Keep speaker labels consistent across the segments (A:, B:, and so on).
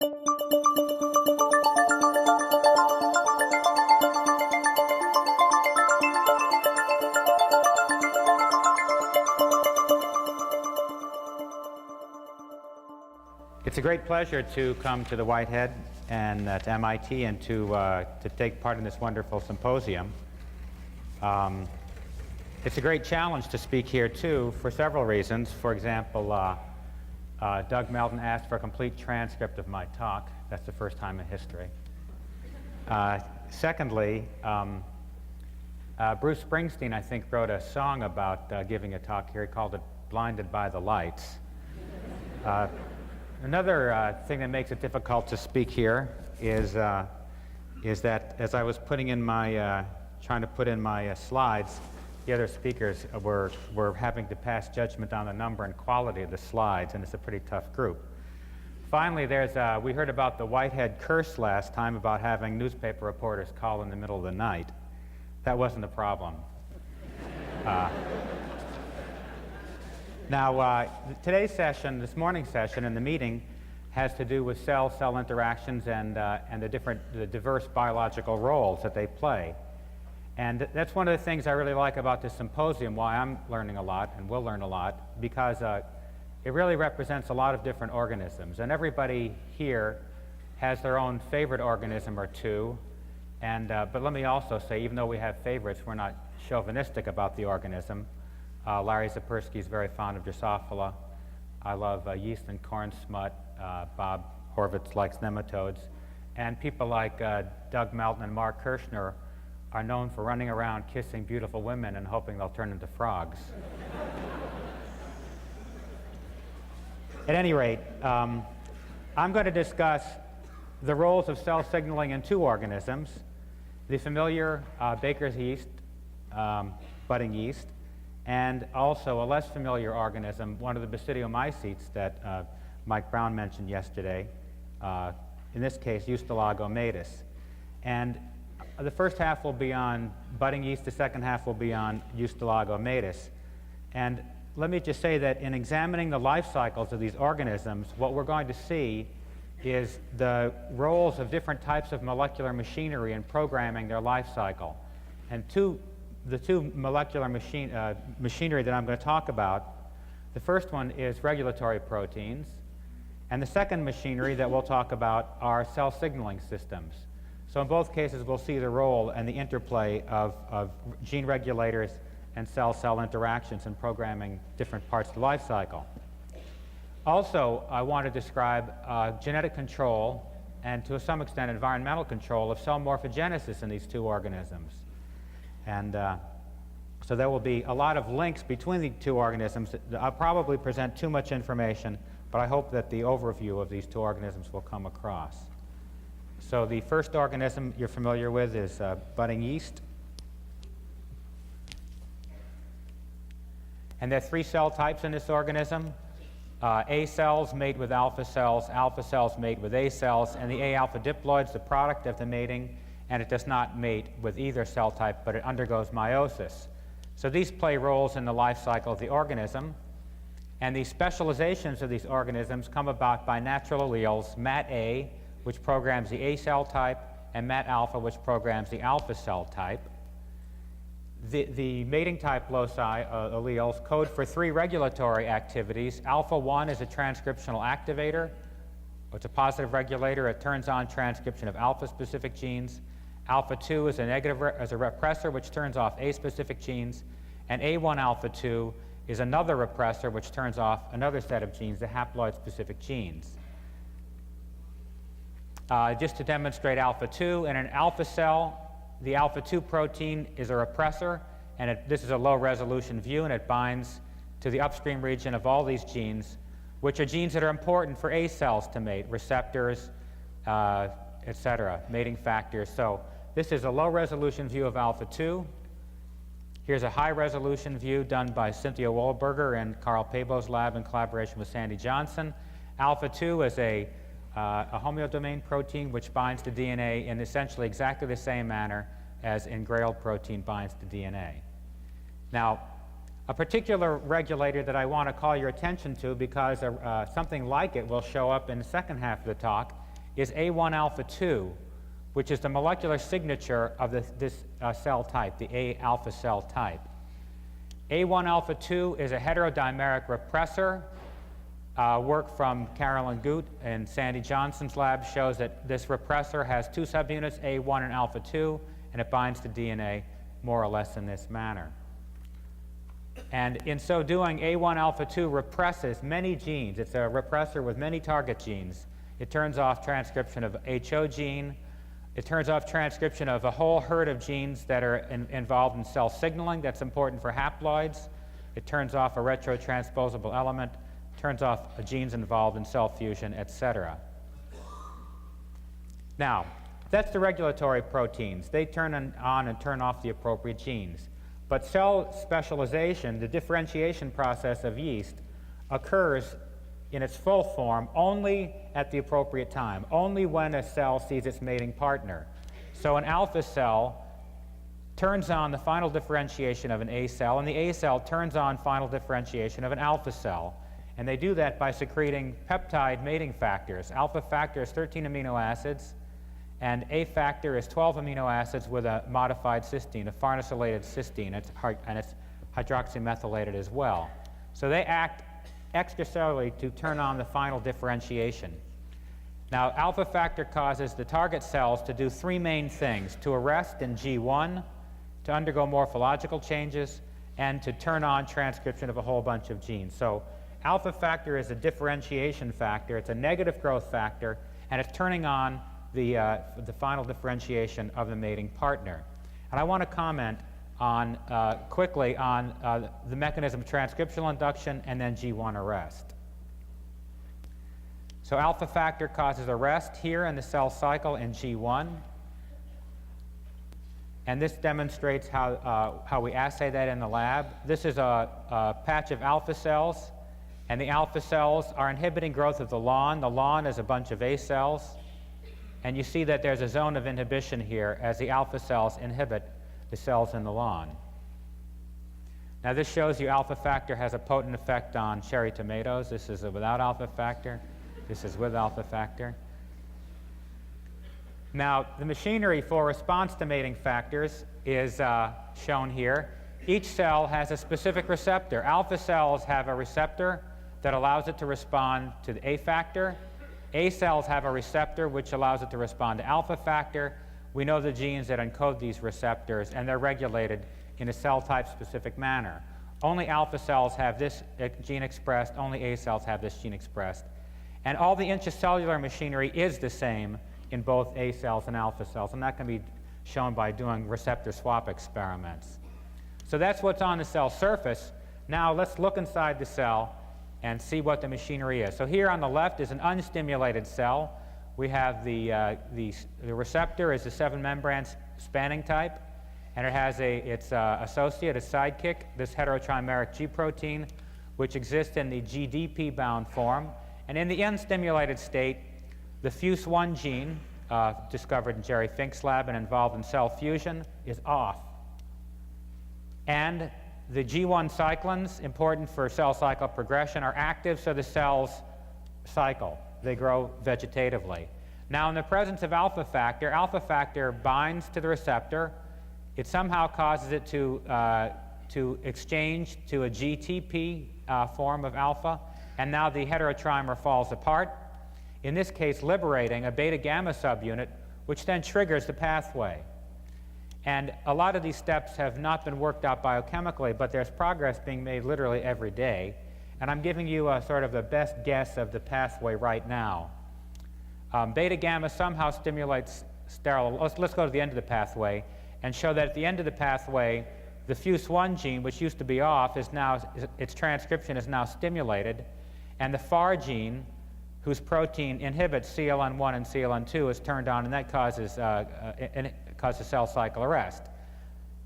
A: It's a great pleasure to come to the Whitehead and to MIT and to take part in this wonderful symposium. It's a great challenge to speak here, too, for several reasons. For example, Doug Melton asked for a complete transcript of my talk. That's the first time in history. Secondly, Bruce Springsteen, I think, wrote a song about giving a talk here. He called it Blinded by the Lights. Another thing that makes it difficult to speak here is that as I was putting in my, trying to put in my slides, the other speakers were having to pass judgment on the number and quality of the slides, and it's a pretty tough group. Finally, we heard about the Whitehead curse last time about having newspaper reporters call in the middle of the night. That wasn't a problem. Now, today's session, this morning's session in the meeting, has to do with cell-cell interactions and the diverse biological roles that they play. And that's one of the things I really like about this symposium, why I'm learning a lot and will learn a lot, because it really represents a lot of different organisms. And everybody here has their own favorite organism or two. But let me also say, even though we have favorites, we're not chauvinistic about the organism. Larry Zapersky is very fond of Drosophila. I love yeast and corn smut. Bob Horvitz likes nematodes. And people like Doug Melton and Mark Kirshner are known for running around kissing beautiful women and hoping they'll turn into frogs. At any rate, I'm going to discuss the roles of cell signaling in two organisms, the familiar baker's yeast, budding yeast, and also a less familiar organism, one of the Basidiomycetes that Mike Brown mentioned yesterday, in this case, Ustilago maydis. And the first half will be on budding yeast, the second half will be on Ustilago maydis. And let me just say that in examining the life cycles of these organisms, what we're going to see is the roles of different types of molecular machinery in programming their life cycle. And the two molecular machinery that I'm going to talk about, the first one is regulatory proteins, and the second machinery that we'll talk about are cell signaling systems. So in both cases, we'll see the role and the interplay of gene regulators and cell-cell interactions in programming different parts of the life cycle. Also, I want to describe genetic control and, to some extent, environmental control of cell morphogenesis in these two organisms. And so there will be a lot of links between the two organisms. I'll probably present too much information, but I hope that the overview of these two organisms will come across. So the first organism you're familiar with is budding yeast. And there are three cell types in this organism. A cells mate with alpha cells mate with A cells, and the A alpha diploid's the product of the mating, and it does not mate with either cell type, but it undergoes meiosis. So these play roles in the life cycle of the organism, and the specializations of these organisms come about by natural alleles, MAT-A, which programs the A cell type, and MAT-alpha, which programs the alpha cell type. The mating type loci, alleles, code for three regulatory activities. Alpha-1 is a transcriptional activator. It's a positive regulator. It turns on transcription of alpha-specific genes. Alpha-2 is a negative as a repressor, which turns off A-specific genes. And A1 alpha-2 is another repressor, which turns off another set of genes, the haploid-specific genes. Just to demonstrate alpha-2, in an alpha cell, the alpha-2 protein is a repressor, and this is a low-resolution view, and it binds to the upstream region of all these genes, which are genes that are important for A cells to mate, receptors, etc., mating factors. So this is a low-resolution view of alpha-2. Here's a high-resolution view done by Cynthia Wohlberger and Carl Pebo's lab in collaboration with Sandy Johnson. Alpha-2 is a homeodomain protein which binds to DNA in essentially exactly the same manner as engrailed protein binds to DNA. Now, a particular regulator that I want to call your attention to, because something like it will show up in the second half of the talk, is A1 alpha 2, which is the molecular signature of this cell type, the A alpha cell type. A1 alpha 2 is a heterodimeric repressor. Work from Carolyn Gut and Sandy Johnson's lab shows that this repressor has two subunits, A1 and alpha 2, and it binds to DNA more or less in this manner. And in so doing, A1 alpha 2 represses many genes. It's a repressor with many target genes. It turns off transcription of HO gene. It turns off transcription of a whole herd of genes that are involved in cell signaling. That's important for haploids. It turns off a retrotransposable element, turns off genes involved in cell fusion, etc. Now, that's the regulatory proteins. They turn on and turn off the appropriate genes. But cell specialization, the differentiation process of yeast, occurs in its full form only at the appropriate time, only when a cell sees its mating partner. So an alpha cell turns on the final differentiation of an A cell, and the A cell turns on final differentiation of an alpha cell. And they do that by secreting peptide mating factors. Alpha factor is 13 amino acids, and A factor is 12 amino acids with a modified cysteine, a farnesylated cysteine, and it's hydroxymethylated as well. So they act extracellularly to turn on the final differentiation. Now, alpha factor causes the target cells to do three main things: to arrest in G1, to undergo morphological changes, and to turn on transcription of a whole bunch of genes. So alpha factor is a differentiation factor. It's a negative growth factor, and it's turning on the final differentiation of the mating partner. And I want to comment on quickly on the mechanism of transcriptional induction and then G1 arrest. So alpha factor causes arrest here in the cell cycle in G1. And this demonstrates how we assay that in the lab. This is a patch of alpha cells, and the alpha cells are inhibiting growth of the lawn. The lawn is a bunch of A cells. And you see that there's a zone of inhibition here as the alpha cells inhibit the cells in the lawn. Now this shows you alpha factor has a potent effect on cherry tomatoes. This is without alpha factor. This is with alpha factor. Now the machinery for response to mating factors is shown here. Each cell has a specific receptor. Alpha cells have a receptor that allows it to respond to the A factor. A cells have a receptor which allows it to respond to alpha factor. We know the genes that encode these receptors, and they're regulated in a cell type specific manner. Only alpha cells have this gene expressed, only A cells have this gene expressed. And all the intracellular machinery is the same in both A cells and alpha cells, and that can be shown by doing receptor swap experiments. So that's what's on the cell surface. Now let's look inside the cell and see what the machinery is. So here on the left is an unstimulated cell. We have the receptor is a 7-membrane spanning type, and it has its associate, a sidekick, this heterotrimeric G protein, which exists in the GDP-bound form. And in the unstimulated state, the FUS1 gene, discovered in Jerry Fink's lab and involved in cell fusion, is off. And the G1 cyclins, important for cell cycle progression, are active, so the cells cycle. They grow vegetatively. Now, in the presence of alpha factor binds to the receptor. It somehow causes it to exchange to a GTP form of alpha, and now the heterotrimer falls apart, in this case liberating a beta-gamma subunit, which then triggers the pathway. And a lot of these steps have not been worked out biochemically, but there's progress being made literally every day. And I'm giving you a sort of the best guess of the pathway right now. Beta-gamma somehow stimulates sterile. Let's go to the end of the pathway and show that at the end of the pathway, the FUS1 gene, which used to be off, its transcription is now stimulated, and the FAR gene, whose protein inhibits CLN1 and CLN2, is turned on, and that causes cell cycle arrest.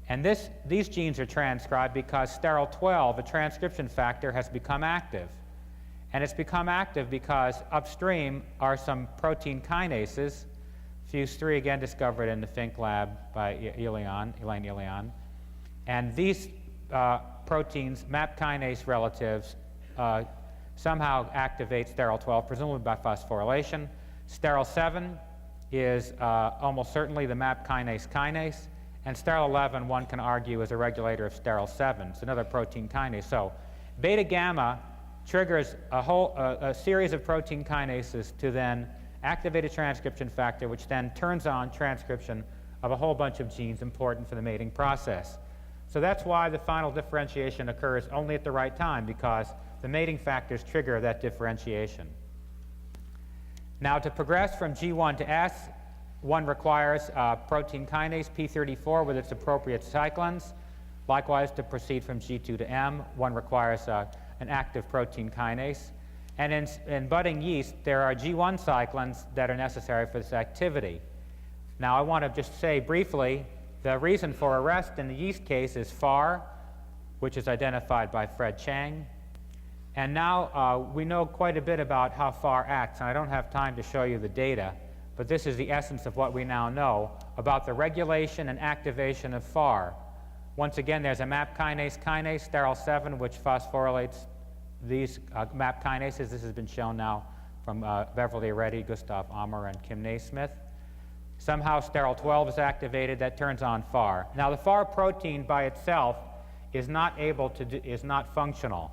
A: And these genes are transcribed because sterol 12, a transcription factor, has become active. And it's become active because upstream are some protein kinases, FUS3 again discovered in the Fink lab by Elaine Ilion. And these proteins, MAP kinase relatives, somehow activate sterol 12, presumably by phosphorylation. Sterol 7 is almost certainly the MAP kinase, and sterol 11, one can argue, is a regulator of sterol 7. It's another protein kinase. So beta gamma triggers a series of protein kinases to then activate a transcription factor, which then turns on transcription of a whole bunch of genes important for the mating process. So that's why the final differentiation occurs only at the right time, because the mating factors trigger that differentiation. Now, to progress from G1 to S, one requires protein kinase P34 with its appropriate cyclins. Likewise, to proceed from G2 to M, one requires an active protein kinase. And in budding yeast, there are G1 cyclins that are necessary for this activity. Now, I want to just say briefly, the reason for arrest in the yeast case is FAR, which is identified by Fred Chang. And now we know quite a bit about how FAR acts, and I don't have time to show you the data, but this is the essence of what we now know about the regulation and activation of FAR. Once again, there's a MAP kinase, sterol 7, which phosphorylates these MAP kinases. This has been shown now from Beverly Reddy, Gustav Ammer, and Kim Naismith. Somehow sterol 12 is activated. That turns on FAR. Now, the FAR protein by itself is not functional.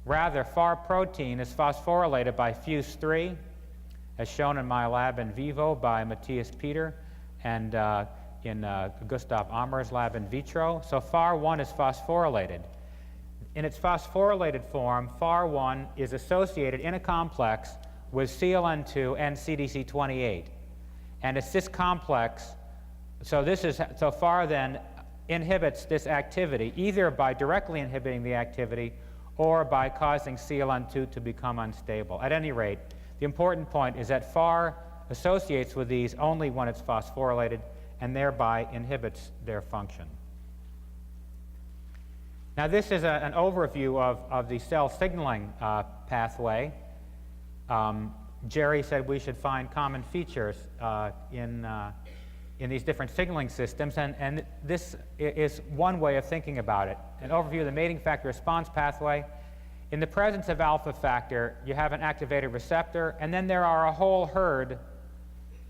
A: Rather, FAR protein is phosphorylated by fuse3, as shown in my lab in vivo by Matthias Peter and in Gustav Ammer's lab in vitro. So FAR1 is phosphorylated. In its phosphorylated form, FAR1 is associated in a complex with CLN2 and CDC28. And it's this complex, so FAR then inhibits this activity, either by directly inhibiting the activity or by causing CLN2 to become unstable. At any rate, the important point is that FAR associates with these only when it's phosphorylated and thereby inhibits their function. Now, this is an overview of the cell signaling pathway. Jerry said we should find common features in these different signaling systems, and this is one way of thinking about it. An overview of the mating factor response pathway. In the presence of alpha factor, you have an activated receptor, and then there are a whole herd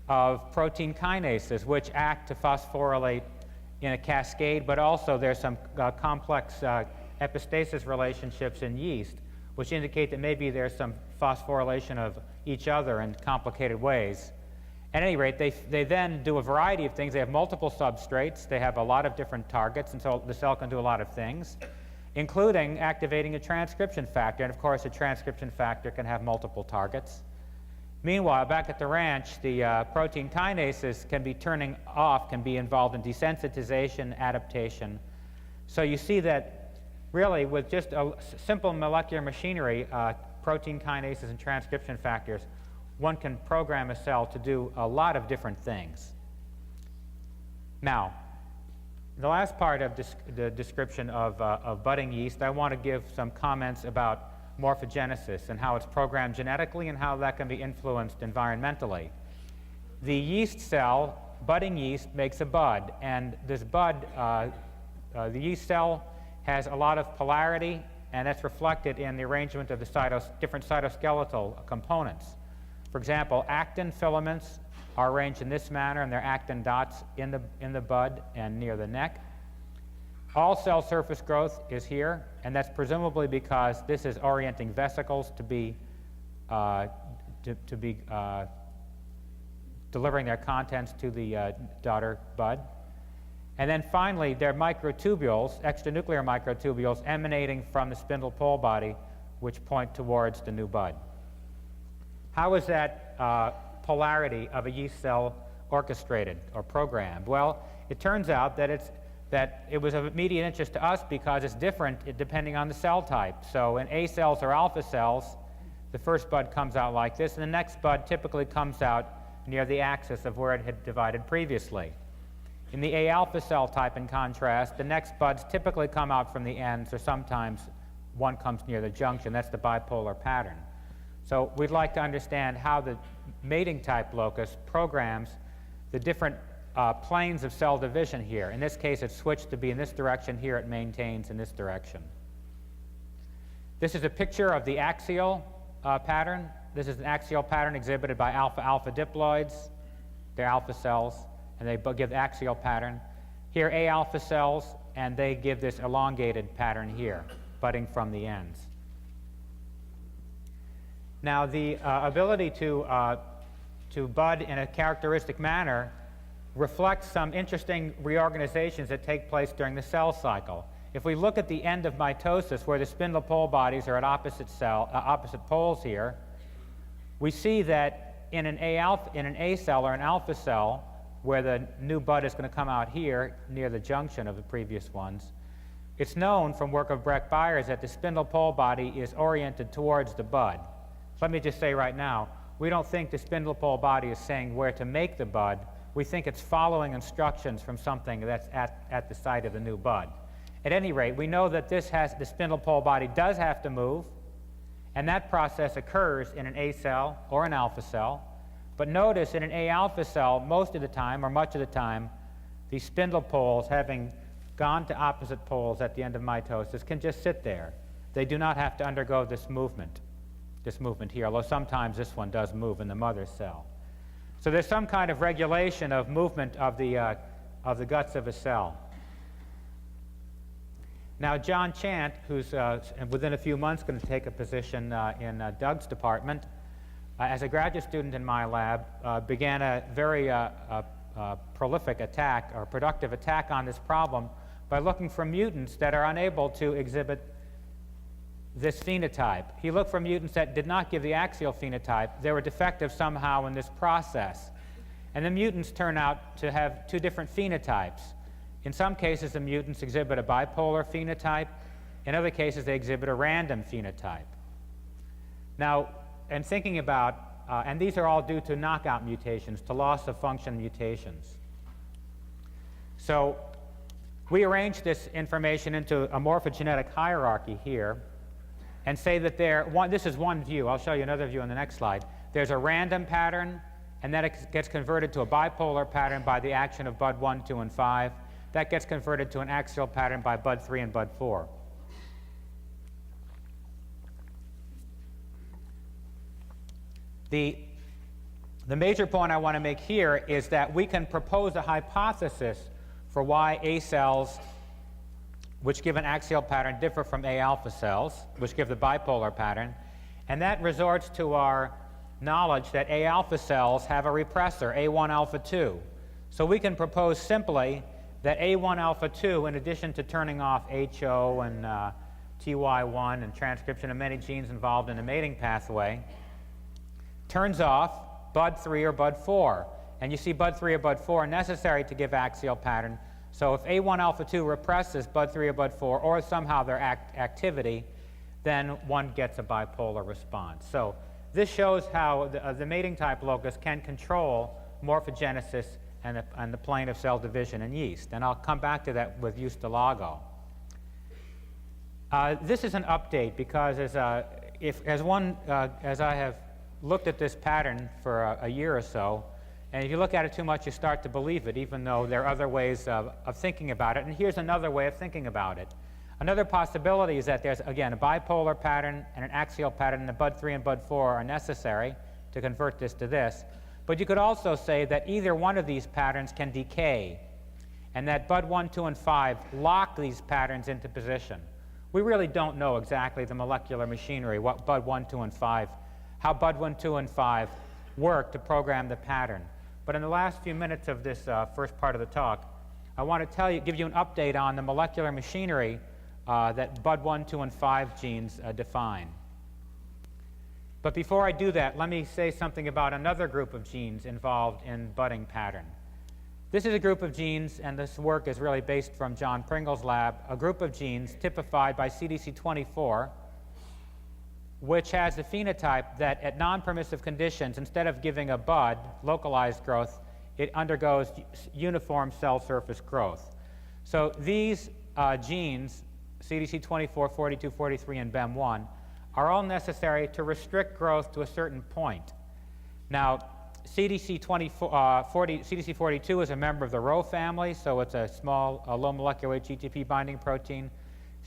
A: of protein kinases which act to phosphorylate in a cascade, but also there's some complex epistasis relationships in yeast, which indicate that maybe there's some phosphorylation of each other in complicated ways. At any rate, they then do a variety of things. They have multiple substrates. They have a lot of different targets, and so the cell can do a lot of things, including activating a transcription factor. And of course, a transcription factor can have multiple targets. Meanwhile, back at the ranch, the protein kinases can be turning off, can be involved in desensitization, adaptation. So you see that really with just a simple molecular machinery, protein kinases and transcription factors, one can program a cell to do a lot of different things. Now, the last part of the description of budding yeast, I want to give some comments about morphogenesis and how it's programmed genetically and how that can be influenced environmentally. The yeast cell, budding yeast, makes a bud, and this bud, the yeast cell has a lot of polarity, and that's reflected in the arrangement of the different cytoskeletal components. For example, actin filaments are arranged in this manner, and they're actin dots in the bud and near the neck. All cell surface growth is here, and that's presumably because this is orienting vesicles to be delivering their contents to the daughter bud. And then finally, there are microtubules, extranuclear microtubules, emanating from the spindle pole body, which point towards the new bud. How is that polarity of a yeast cell orchestrated or programmed? Well, it turns out that it was of immediate interest to us because it's different depending on the cell type. So in A cells or alpha cells, the first bud comes out like this, and the next bud typically comes out near the axis of where it had divided previously. In the A alpha cell type, in contrast, the next buds typically come out from the ends, or sometimes one comes near the junction. That's the bipolar pattern. So we'd like to understand how the mating type locus programs the different planes of cell division here. In this case, it's switched to be in this direction. Here it maintains in this direction. This is a picture of the axial pattern. This is an axial pattern exhibited by alpha-alpha diploids. They're alpha cells, and they give the axial pattern. Here, A alpha cells, and they give this elongated pattern here, budding from the ends. Now, the ability to bud in a characteristic manner reflects some interesting reorganizations that take place during the cell cycle. If we look at the end of mitosis, where the spindle pole bodies are at opposite poles here, we see that in an A cell or an alpha cell, where the new bud is going to come out here near the junction of the previous ones, it's known from work of Brecht-Byers that the spindle pole body is oriented towards the bud. Let me just say right now, we don't think the spindle pole body is saying where to make the bud. We think it's following instructions from something that's at the site of the new bud. At any rate, we know that the spindle pole body does have to move, and that process occurs in an A cell or an alpha cell. But notice in an A alpha cell, most of the time, or much of the time, these spindle poles, having gone to opposite poles at the end of mitosis, can just sit there. They do not have to undergo this movement here, although sometimes this one does move in the mother cell. So there's some kind of regulation of movement of the guts of a cell. Now, John Chant, who's within a few months going to take a position in Doug's department, as a graduate student in my lab, began a very prolific attack, or productive attack on this problem by looking for mutants that are unable to exhibit this phenotype. He looked for mutants that did not give the axial phenotype. They were defective somehow in this process. And the mutants turn out to have two different phenotypes. In some cases, the mutants exhibit a bipolar phenotype. In other cases, they exhibit a random phenotype. Now, and thinking about, and these are all due to knockout mutations, to loss of function mutations. So we arrange this information into a morphogenetic hierarchy here and say that this is one view. I'll show you another view on the next slide. There's a random pattern, and then it gets converted to a bipolar pattern by the action of bud 1, 2, and 5. That gets converted to an axial pattern by bud 3 and bud 4. The major point I want to make here is that we can propose a hypothesis for why A cells, which give an axial pattern, differ from A alpha cells, which give the bipolar pattern, and that resorts to our knowledge that A alpha cells have a repressor, A1 alpha 2. So we can propose simply that A1 alpha 2, in addition to turning off HO and TY1 and transcription of many genes involved in the mating pathway, turns off bud 3 or bud 4. And you see bud 3 or bud 4 are necessary to give axial pattern. So if A1 alpha 2 represses bud 3 or bud 4, or somehow their activity, then one gets a bipolar response. So this shows how the mating type locus can control morphogenesis and the plane of cell division in yeast. And I'll come back to that with Ustilago. This is an update because as I have looked at this pattern for a year or so, and if you look at it too much, you start to believe it, even though there are other ways of thinking about it. And here's another way of thinking about it. Another possibility is that there's, again, a bipolar pattern and an axial pattern, and the bud 3 and bud 4 are necessary to convert this to this. But you could also say that either one of these patterns can decay, and that bud 1, 2, and 5 lock these patterns into position. We really don't know exactly the molecular machinery, what bud 1, 2, and 5, how bud 1, 2, and 5 work to program the pattern. But in the last few minutes of this first part of the talk, I want to give you an update on the molecular machinery that bud 1, 2, and 5 genes define. But before I do that, let me say something about another group of genes involved in budding pattern. This is a group of genes, and this work is really based from John Pringle's lab, a group of genes typified by CDC24, which has the phenotype that at non-permissive conditions, instead of giving a bud, localized growth, it undergoes uniform cell surface growth. So these genes, CDC24, 42, 43, and BEM1, are all necessary to restrict growth to a certain point. Now, CDC42 is a member of the Rho family, so it's a small, low molecular weight GTP binding protein.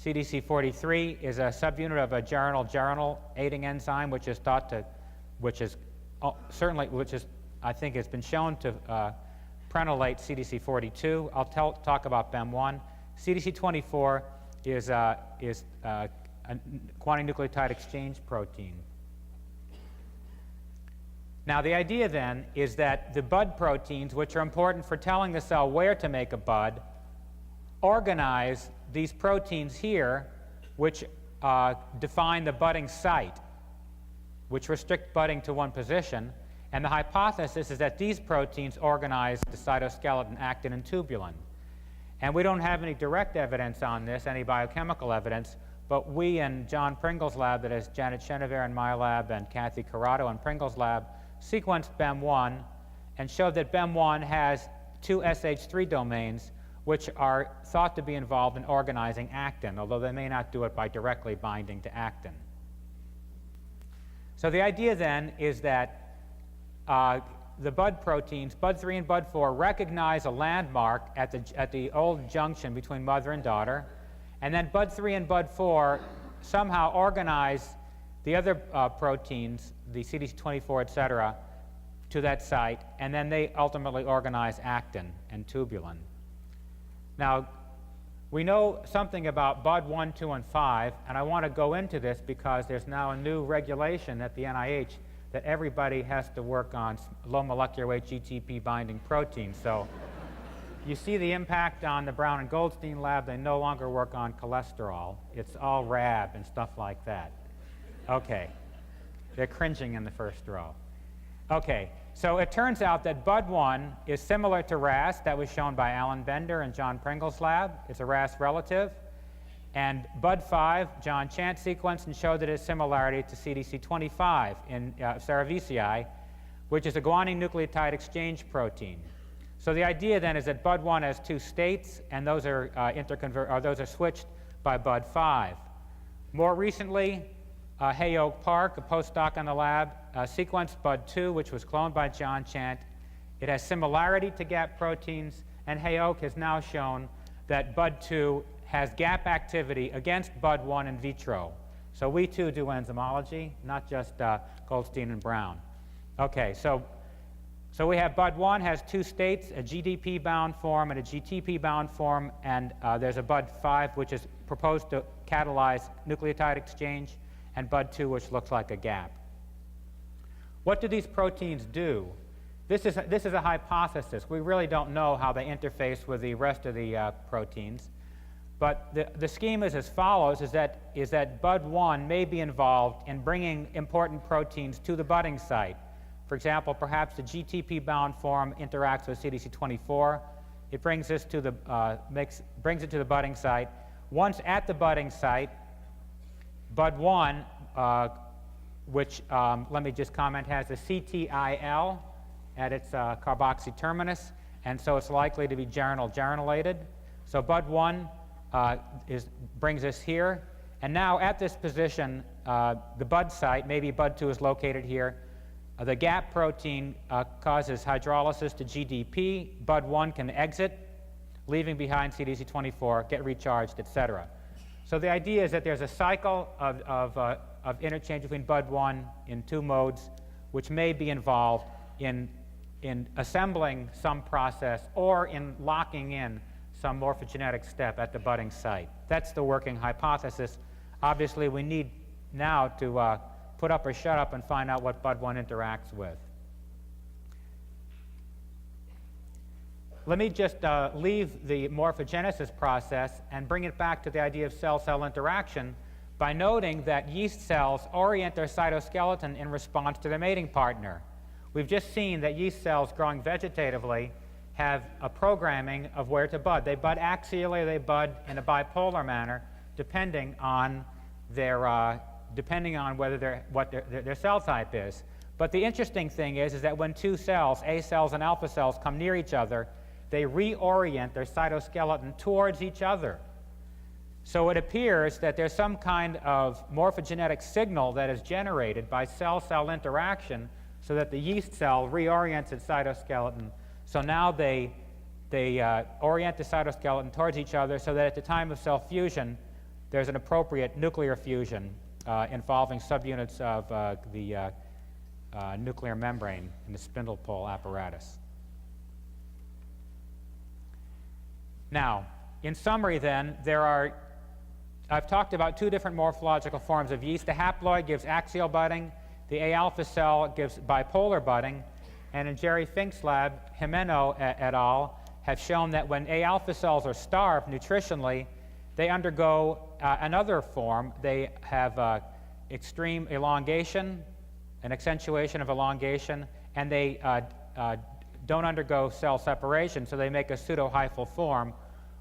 A: CDC43 is a subunit of a geranyl aiding enzyme, which is thought to which is I think has been shown to prenylate CDC42. I'll talk about BEM1. CDC24 is a guanine nucleotide exchange protein. Now, the idea then is that the bud proteins, which are important for telling the cell where to make a bud, organize these proteins here, which define the budding site, which restrict budding to one position. And the hypothesis is that these proteins organize the cytoskeleton, actin, and tubulin. And we don't have any direct evidence on this, any biochemical evidence, but we in John Pringle's lab, that is Janet Chenevert in my lab and Kathy Corrado in Pringle's lab, sequenced BEM1 and showed that BEM1 has two SH3 domains which are thought to be involved in organizing actin, although they may not do it by directly binding to actin. So the idea then is that the bud proteins, bud3 and bud4, recognize a landmark at the old junction between mother and daughter, and then bud3 and bud4 somehow organize the other proteins, the CDC24, et cetera, to that site, and then they ultimately organize actin and tubulin. Now, we know something about bud1, 2, and 5, and I want to go into this because there's now a new regulation at the NIH that everybody has to work on low molecular weight GTP binding proteins. So you see the impact on the Brown and Goldstein lab. They no longer work on cholesterol. It's all RAB and stuff like that. Okay. They're cringing in the first row. Okay. So it turns out that bud1 is similar to RAS. That was shown by Alan Bender in John Pringle's lab. It's a RAS relative. And bud5, John Chant sequenced and showed that its similarity to CDC25 in cerevisiae, which is a guanine nucleotide exchange protein. So the idea then is that bud1 has two states, and those are those are switched by bud5. More recently, Hago Park, a postdoc in the lab, sequenced bud2, which was cloned by John Chant. It has similarity to GAP proteins, and Hago has now shown that bud2 has GAP activity against bud1 in vitro. So we too do enzymology, not just Goldstein and Brown. Okay, so we have bud1 has two states, a GDP-bound form and a GTP-bound form, and there's a bud5 which is proposed to catalyze nucleotide exchange, and bud2 which looks like a GAP. What do these proteins do? This is a hypothesis. We really don't know how they interface with the rest of the proteins. But the scheme is as follows, is that bud1 may be involved in bringing important proteins to the budding site. For example, perhaps the GTP-bound form interacts with CDC24. It brings this to the, brings it to the budding site. Once at the budding site, bud1, which, let me just comment, has a CTIL at its carboxy terminus, and so it's likely to be geranylated. So bud1 brings us here, and now at this position, the bud site, maybe bud2 is located here. The GAP protein causes hydrolysis to GDP. bud1 can exit, leaving behind CDC24, get recharged, etc. So the idea is that there's a cycle of interchange between bud1 in two modes, which may be involved in assembling some process or in locking in some morphogenetic step at the budding site. That's the working hypothesis. Obviously, we need now to put up or shut up and find out what bud1 interacts with. Let me just leave the morphogenesis process and bring it back to the idea of cell-cell interaction by noting that yeast cells orient their cytoskeleton in response to their mating partner. We've just seen that yeast cells growing vegetatively have a programming of where to bud. They bud axially, they bud in a bipolar manner, depending on their what their cell type is. But the interesting thing is that when two cells, A cells and alpha cells, come near each other, they reorient their cytoskeleton towards each other. So it appears that there's some kind of morphogenetic signal that is generated by cell-cell interaction so that the yeast cell reorients its cytoskeleton. So now they orient the cytoskeleton towards each other so that at the time of cell fusion, there's an appropriate nuclear fusion involving subunits of the nuclear membrane in the spindle pole apparatus. Now, in summary then, I've talked about two different morphological forms of yeast. The haploid gives axial budding. The A-alpha cell gives bipolar budding. And in Jerry Fink's lab, Jimeno et al. Have shown that when A-alpha cells are starved nutritionally, they undergo another form. They have extreme elongation, an accentuation of elongation, and they don't undergo cell separation, so they make a pseudohyphal form,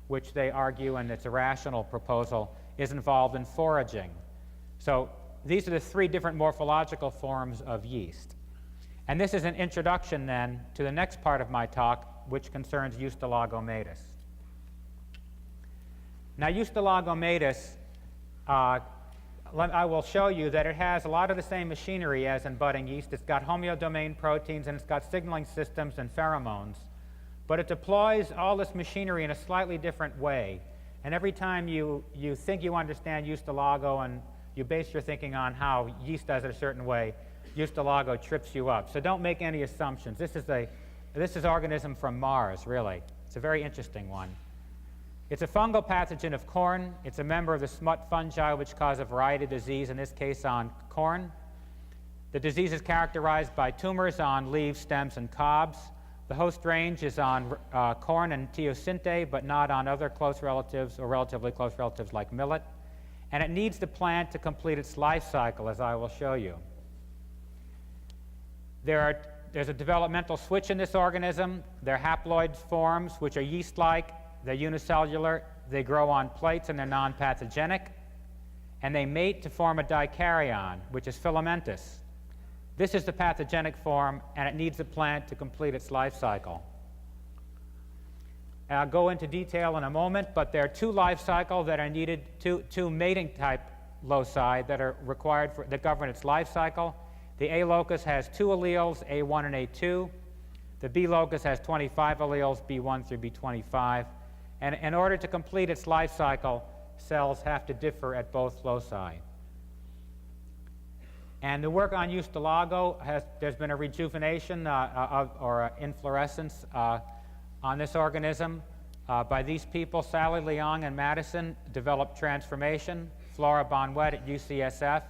A: which they argue, and it's a rational proposal, is involved in foraging. So these are the three different morphological forms of yeast. And this is an introduction, then, to the next part of my talk, which concerns Ustilago maydis. Now, Ustilago maydis, I will show you that it has a lot of the same machinery as in budding yeast. It's got homeodomain proteins, and it's got signaling systems and pheromones. But it deploys all this machinery in a slightly different way. And every time you think you understand Ustilago and you base your thinking on how yeast does it a certain way, Ustilago trips you up. So don't make any assumptions. This is organism from Mars, really. It's a very interesting one. It's a fungal pathogen of corn. It's a member of the smut fungi, which cause a variety of disease, in this case on corn. The disease is characterized by tumors on leaves, stems, and cobs. The host range is on corn and teosinte, but not on other close relatives or relatively close relatives like millet. And it needs the plant to complete its life cycle, as I will show you. There's a developmental switch in this organism. They're haploid forms, which are yeast-like. They're unicellular. They grow on plates, and they're non-pathogenic. And they mate to form a dikaryon, which is filamentous. This is the pathogenic form, and it needs a plant to complete its life cycle. I'll go into detail in a moment, but there are two life cycles that are needed, two mating type loci that are required that govern its life cycle. The A locus has 2 alleles, A1 and A2. The B locus has 25 alleles, B1 through B25. And in order to complete its life cycle, cells have to differ at both loci. And the work on Ustilago, there's been a rejuvenation or inflorescence on this organism by these people. Sally Leong and Madison developed transformation. Flora Bonwet at UCSF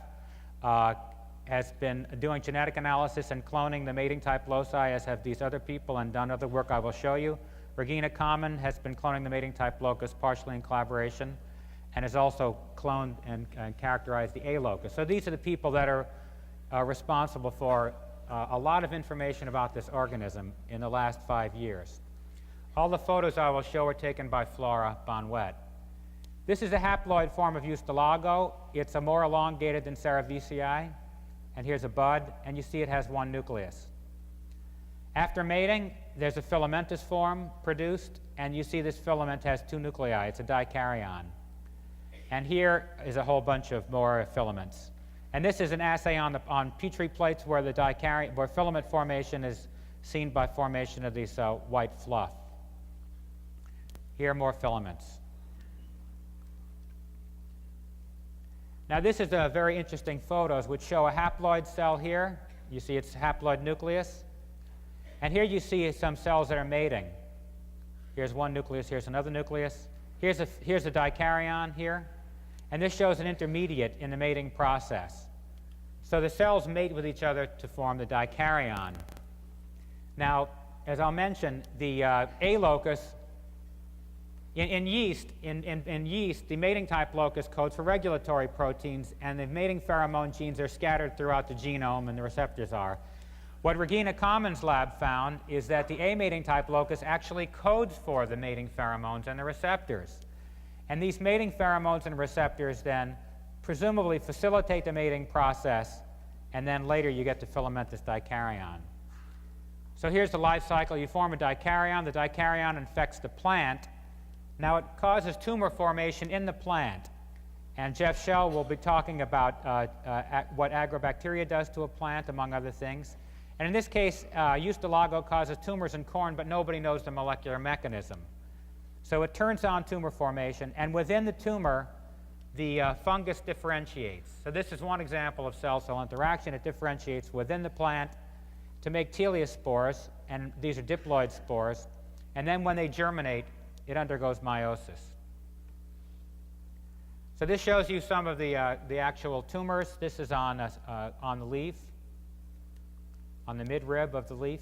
A: has been doing genetic analysis and cloning the mating type loci, as have these other people, and done other work I will show you. Regina Common has been cloning the mating type locus partially in collaboration, and has also cloned and characterized the A locus. So these are the people that are responsible for a lot of information about this organism in the last 5 years. All the photos I will show are taken by Flora Bonwet. This is a haploid form of Ustilago. It's more elongated than cerevisiae. And here's a bud, and you see it has 1 nucleus. After mating, there's a filamentous form produced, and you see this filament has 2 nuclei. It's a dikaryon. And here is a whole bunch of more filaments. And this is an assay on Petri plates where where filament formation is seen by formation of these white fluff. Here are more filaments. Now, this is a very interesting photos which show a haploid cell here. You see its haploid nucleus. And here you see some cells that are mating. Here's 1 nucleus, here's another nucleus. Here's a dikaryon here. And this shows an intermediate in the mating process. So the cells mate with each other to form the dikaryon. Now, as I'll mention, the A locus, in yeast, the mating type locus codes for regulatory proteins, and the mating pheromone genes are scattered throughout the genome, and the receptors are. What Regina Common's lab found is that the A mating type locus actually codes for the mating pheromones and the receptors. And these mating pheromones and receptors then presumably facilitate the mating process, and then later you get to filamentous dikaryon. So here's the life cycle. You form a dikaryon. The dikaryon infects the plant. Now it causes tumor formation in the plant. And Jeff Schell will be talking about what agrobacteria does to a plant, among other things. And in this case, Ustilago causes tumors in corn, but nobody knows the molecular mechanism. So it turns on tumor formation, and within the tumor, the fungus differentiates. So this is one example of cell-cell interaction. It differentiates within the plant to make teliospores, and these are diploid spores. And then when they germinate, it undergoes meiosis. So this shows you some of the actual tumors. This is on the leaf, on the midrib of the leaf.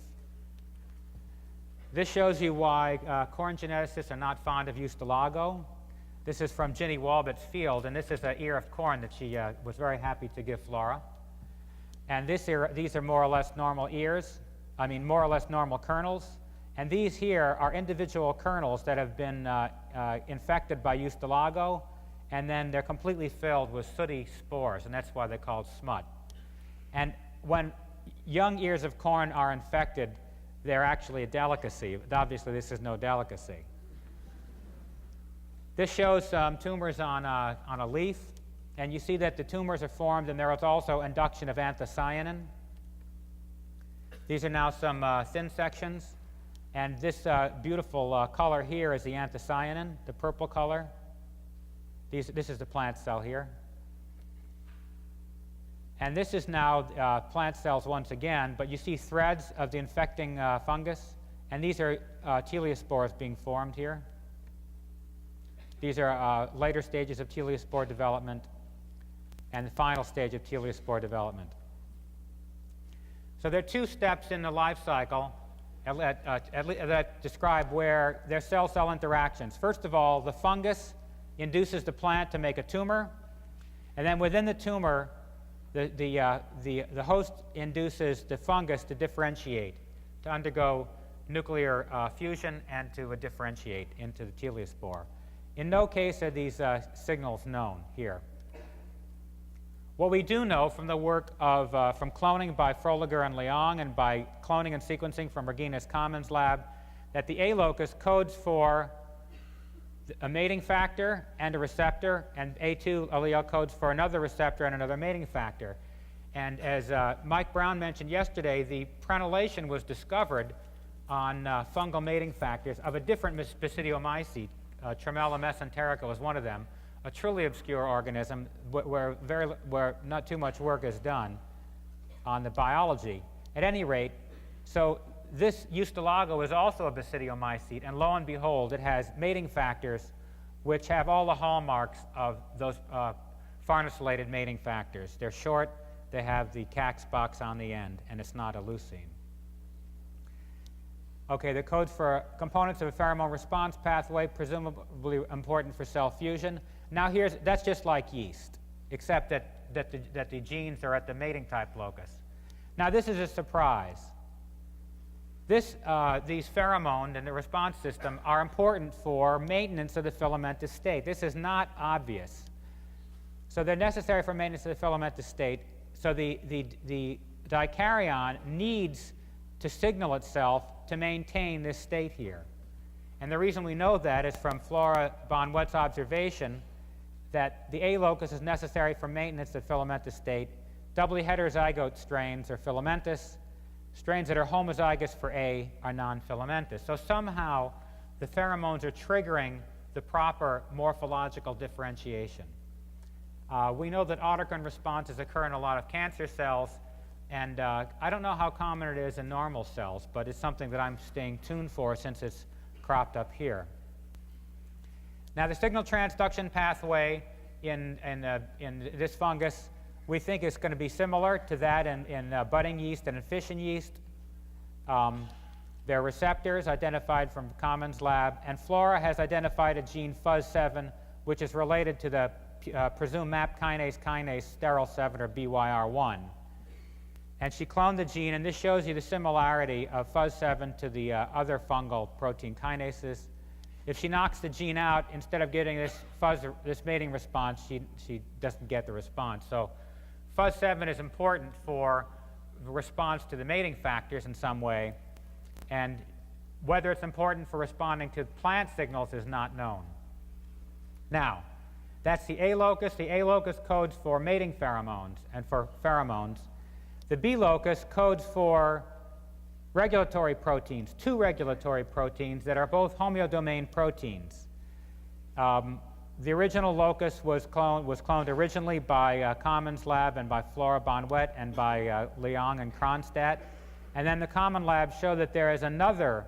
A: This shows you why corn geneticists are not fond of Ustilago. This is from Ginny Walbot's field, and this is an ear of corn that she was very happy to give Flora. And these are more or less normal ears, more or less normal kernels. And these here are individual kernels that have been infected by Ustilago, and then they're completely filled with sooty spores, and that's why they're called smut. And when young ears of corn are infected, they're actually a delicacy. But obviously, this is no delicacy. This shows tumors on a leaf, and you see that the tumors are formed, and there is also induction of anthocyanin. These are now some thin sections, and this beautiful color here is the anthocyanin, the purple color. This is the plant cell here. And this is now plant cells once again, but you see threads of the infecting fungus, and these are teliospores being formed here. These are later stages of teliospore development and the final stage of teliospore development. So there are two steps in the life cycle that describe where there are cell-cell interactions. First of all, the fungus induces the plant to make a tumor, and then within the tumor, the host induces the fungus to differentiate, to undergo nuclear fusion and to differentiate into the teliospore. In no case are these signals known here. What we do know from the work of from cloning by Froliger and Leong and by cloning and sequencing from Regina's Commons lab, that the A locus codes for a mating factor and a receptor, and A2 allele codes for another receptor and another mating factor. And as Mike Brown mentioned yesterday, the prenylation was discovered on fungal mating factors of a different Basidiomycete. Tremella mesenterica was one of them, a truly obscure organism where not too much work is done on the biology. At any rate, so this Ustilago is also a Basidiomycete, and lo and behold, it has mating factors which have all the hallmarks of those farnesylated mating factors. They're short, they have the Cax box on the end, and it's not a leucine. Okay, the codes for components of a pheromone response pathway, presumably important for cell fusion. Now that's just like yeast, except that the genes are at the mating type locus. Now this is a surprise. These pheromones and the response system are important for maintenance of the filamentous state. This is not obvious. So they're necessary for maintenance of the filamentous state. So the dikaryon needs to signal itself to maintain this state here. And the reason we know that is from Flora Bonwet's observation that the A locus is necessary for maintenance of filamentous state. Doubly heterozygote strains are filamentous. Strains that are homozygous for A are non-filamentous. So somehow the pheromones are triggering the proper morphological differentiation. We know that autocrine responses occur in a lot of cancer cells, and I don't know how common it is in normal cells, but it's something that I'm staying tuned for since it's cropped up here. Now, the signal transduction pathway in this fungus, we think is going to be similar to that in budding yeast and in fission yeast. There are receptors identified from Commons lab, and Flora has identified a gene Fuz7, which is related to the presumed MAP kinase sterol 7, or BYR1. And she cloned the gene, and this shows you the similarity of Fuz7 to the other fungal protein kinases. If she knocks the gene out, instead of getting this mating response, she doesn't get the response. So Fuz7 is important for the response to the mating factors in some way, and whether it's important for responding to plant signals is not known. Now, that's the A locus. The A locus codes for mating pheromones and for pheromones. The B locus codes for regulatory proteins, two regulatory proteins that are both homeodomain proteins. The original locus was cloned originally by Common's lab and by Flora Bonwet and by Leong and Kronstadt. And then the Common lab showed that there is another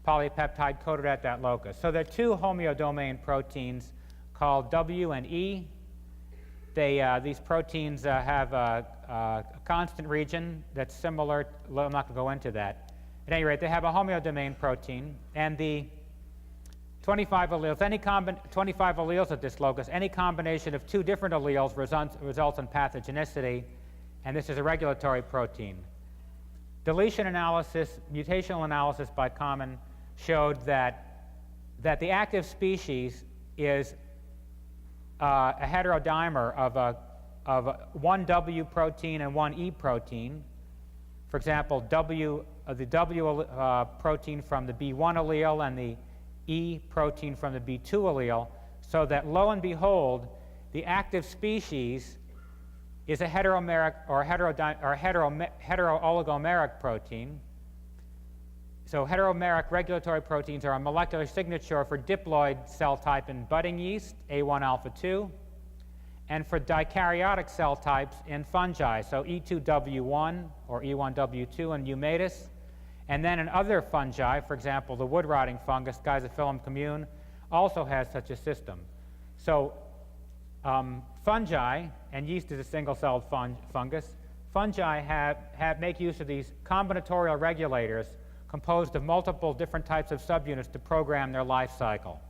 A: polypeptide coded at that locus. So there are two homeodomain proteins called W and E. These proteins have a constant region that's similar. I'm not going to go into that. At any rate, they have a homeodomain protein, and the 25 alleles, 25 alleles at this locus, any combination of two different alleles results in pathogenicity, and this is a regulatory protein. Deletion analysis, mutational analysis by Common showed that the active species is a heterodimer of one W protein and one E protein. For example, the W protein from the B1 allele and the E protein from the B2 allele, so that lo and behold, the active species is a heteromeric or heterooligomeric protein. So heteromeric regulatory proteins are a molecular signature for diploid cell type in budding yeast, A1 alpha 2, and for dikaryotic cell types in fungi, so E2W1 or E1W2 in maydis. And then in other fungi, for example, the wood-rotting fungus, Schizophyllum commune, also has such a system. So fungi, and yeast is a single-celled fungus, fungi make use of these combinatorial regulators composed of multiple different types of subunits to program their life cycle.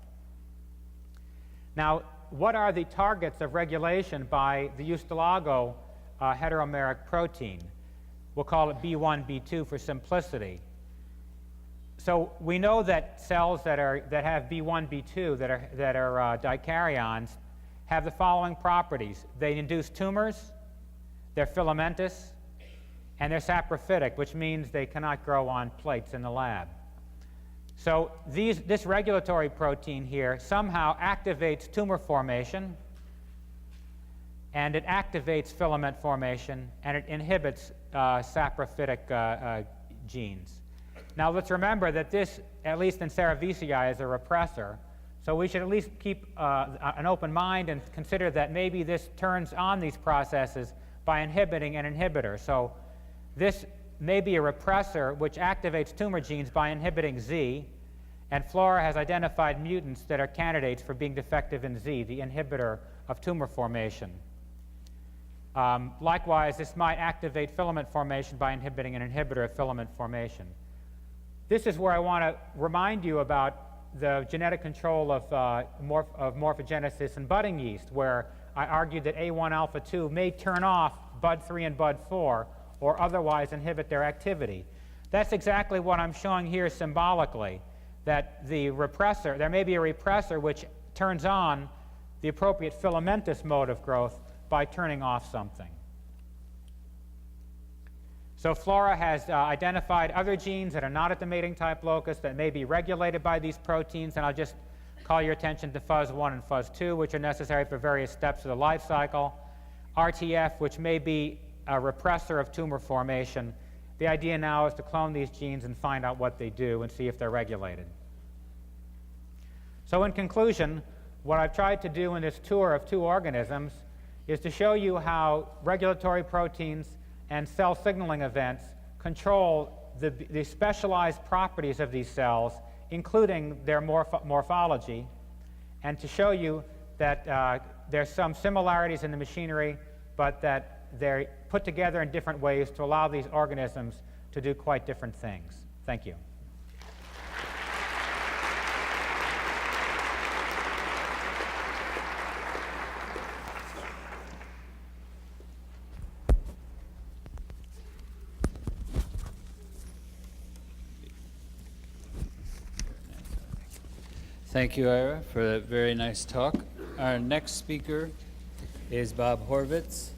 A: Now, what are the targets of regulation by the Ustilago heteromeric protein? We'll call it B1, B2 for simplicity. So we know that cells that have B1, B2 that are dikaryons have the following properties. They induce tumors, they're filamentous, and they're saprophytic, which means they cannot grow on plates in the lab. So this regulatory protein here somehow activates tumor formation, and it activates filament formation, and it inhibits saprophytic genes. Now let's remember that this, at least in cerevisiae, is a repressor. So we should at least keep an open mind and consider that maybe this turns on these processes by inhibiting an inhibitor. So this may be a repressor which activates tumor genes by inhibiting Z, and Flora has identified mutants that are candidates for being defective in Z, the inhibitor of tumor formation. Likewise, this might activate filament formation by inhibiting an inhibitor of filament formation. This is where I want to remind you about the genetic control of morphogenesis in budding yeast, where I argued that A1 alpha 2 may turn off BUD3 and BUD4 or otherwise inhibit their activity. That's exactly what I'm showing here symbolically, that the repressor, there may be a repressor which turns on the appropriate filamentous mode of growth by turning off something. So Flora has identified other genes that are not at the mating type locus that may be regulated by these proteins, and I'll just call your attention to Fuz1 and Fuz2, which are necessary for various steps of the life cycle. RTF, which may be a repressor of tumor formation. The idea now is to clone these genes and find out what they do and see if they're regulated. So in conclusion, what I've tried to do in this tour of two organisms is to show you how regulatory proteins and cell signaling events control the specialized properties of these cells, including their morphology, and to show you that there's some similarities in the machinery, but that they're put together in different ways to allow these organisms to do quite different things. Thank you.
B: Thank you, Ira, for that very nice talk. Our next speaker is Bob Horvitz,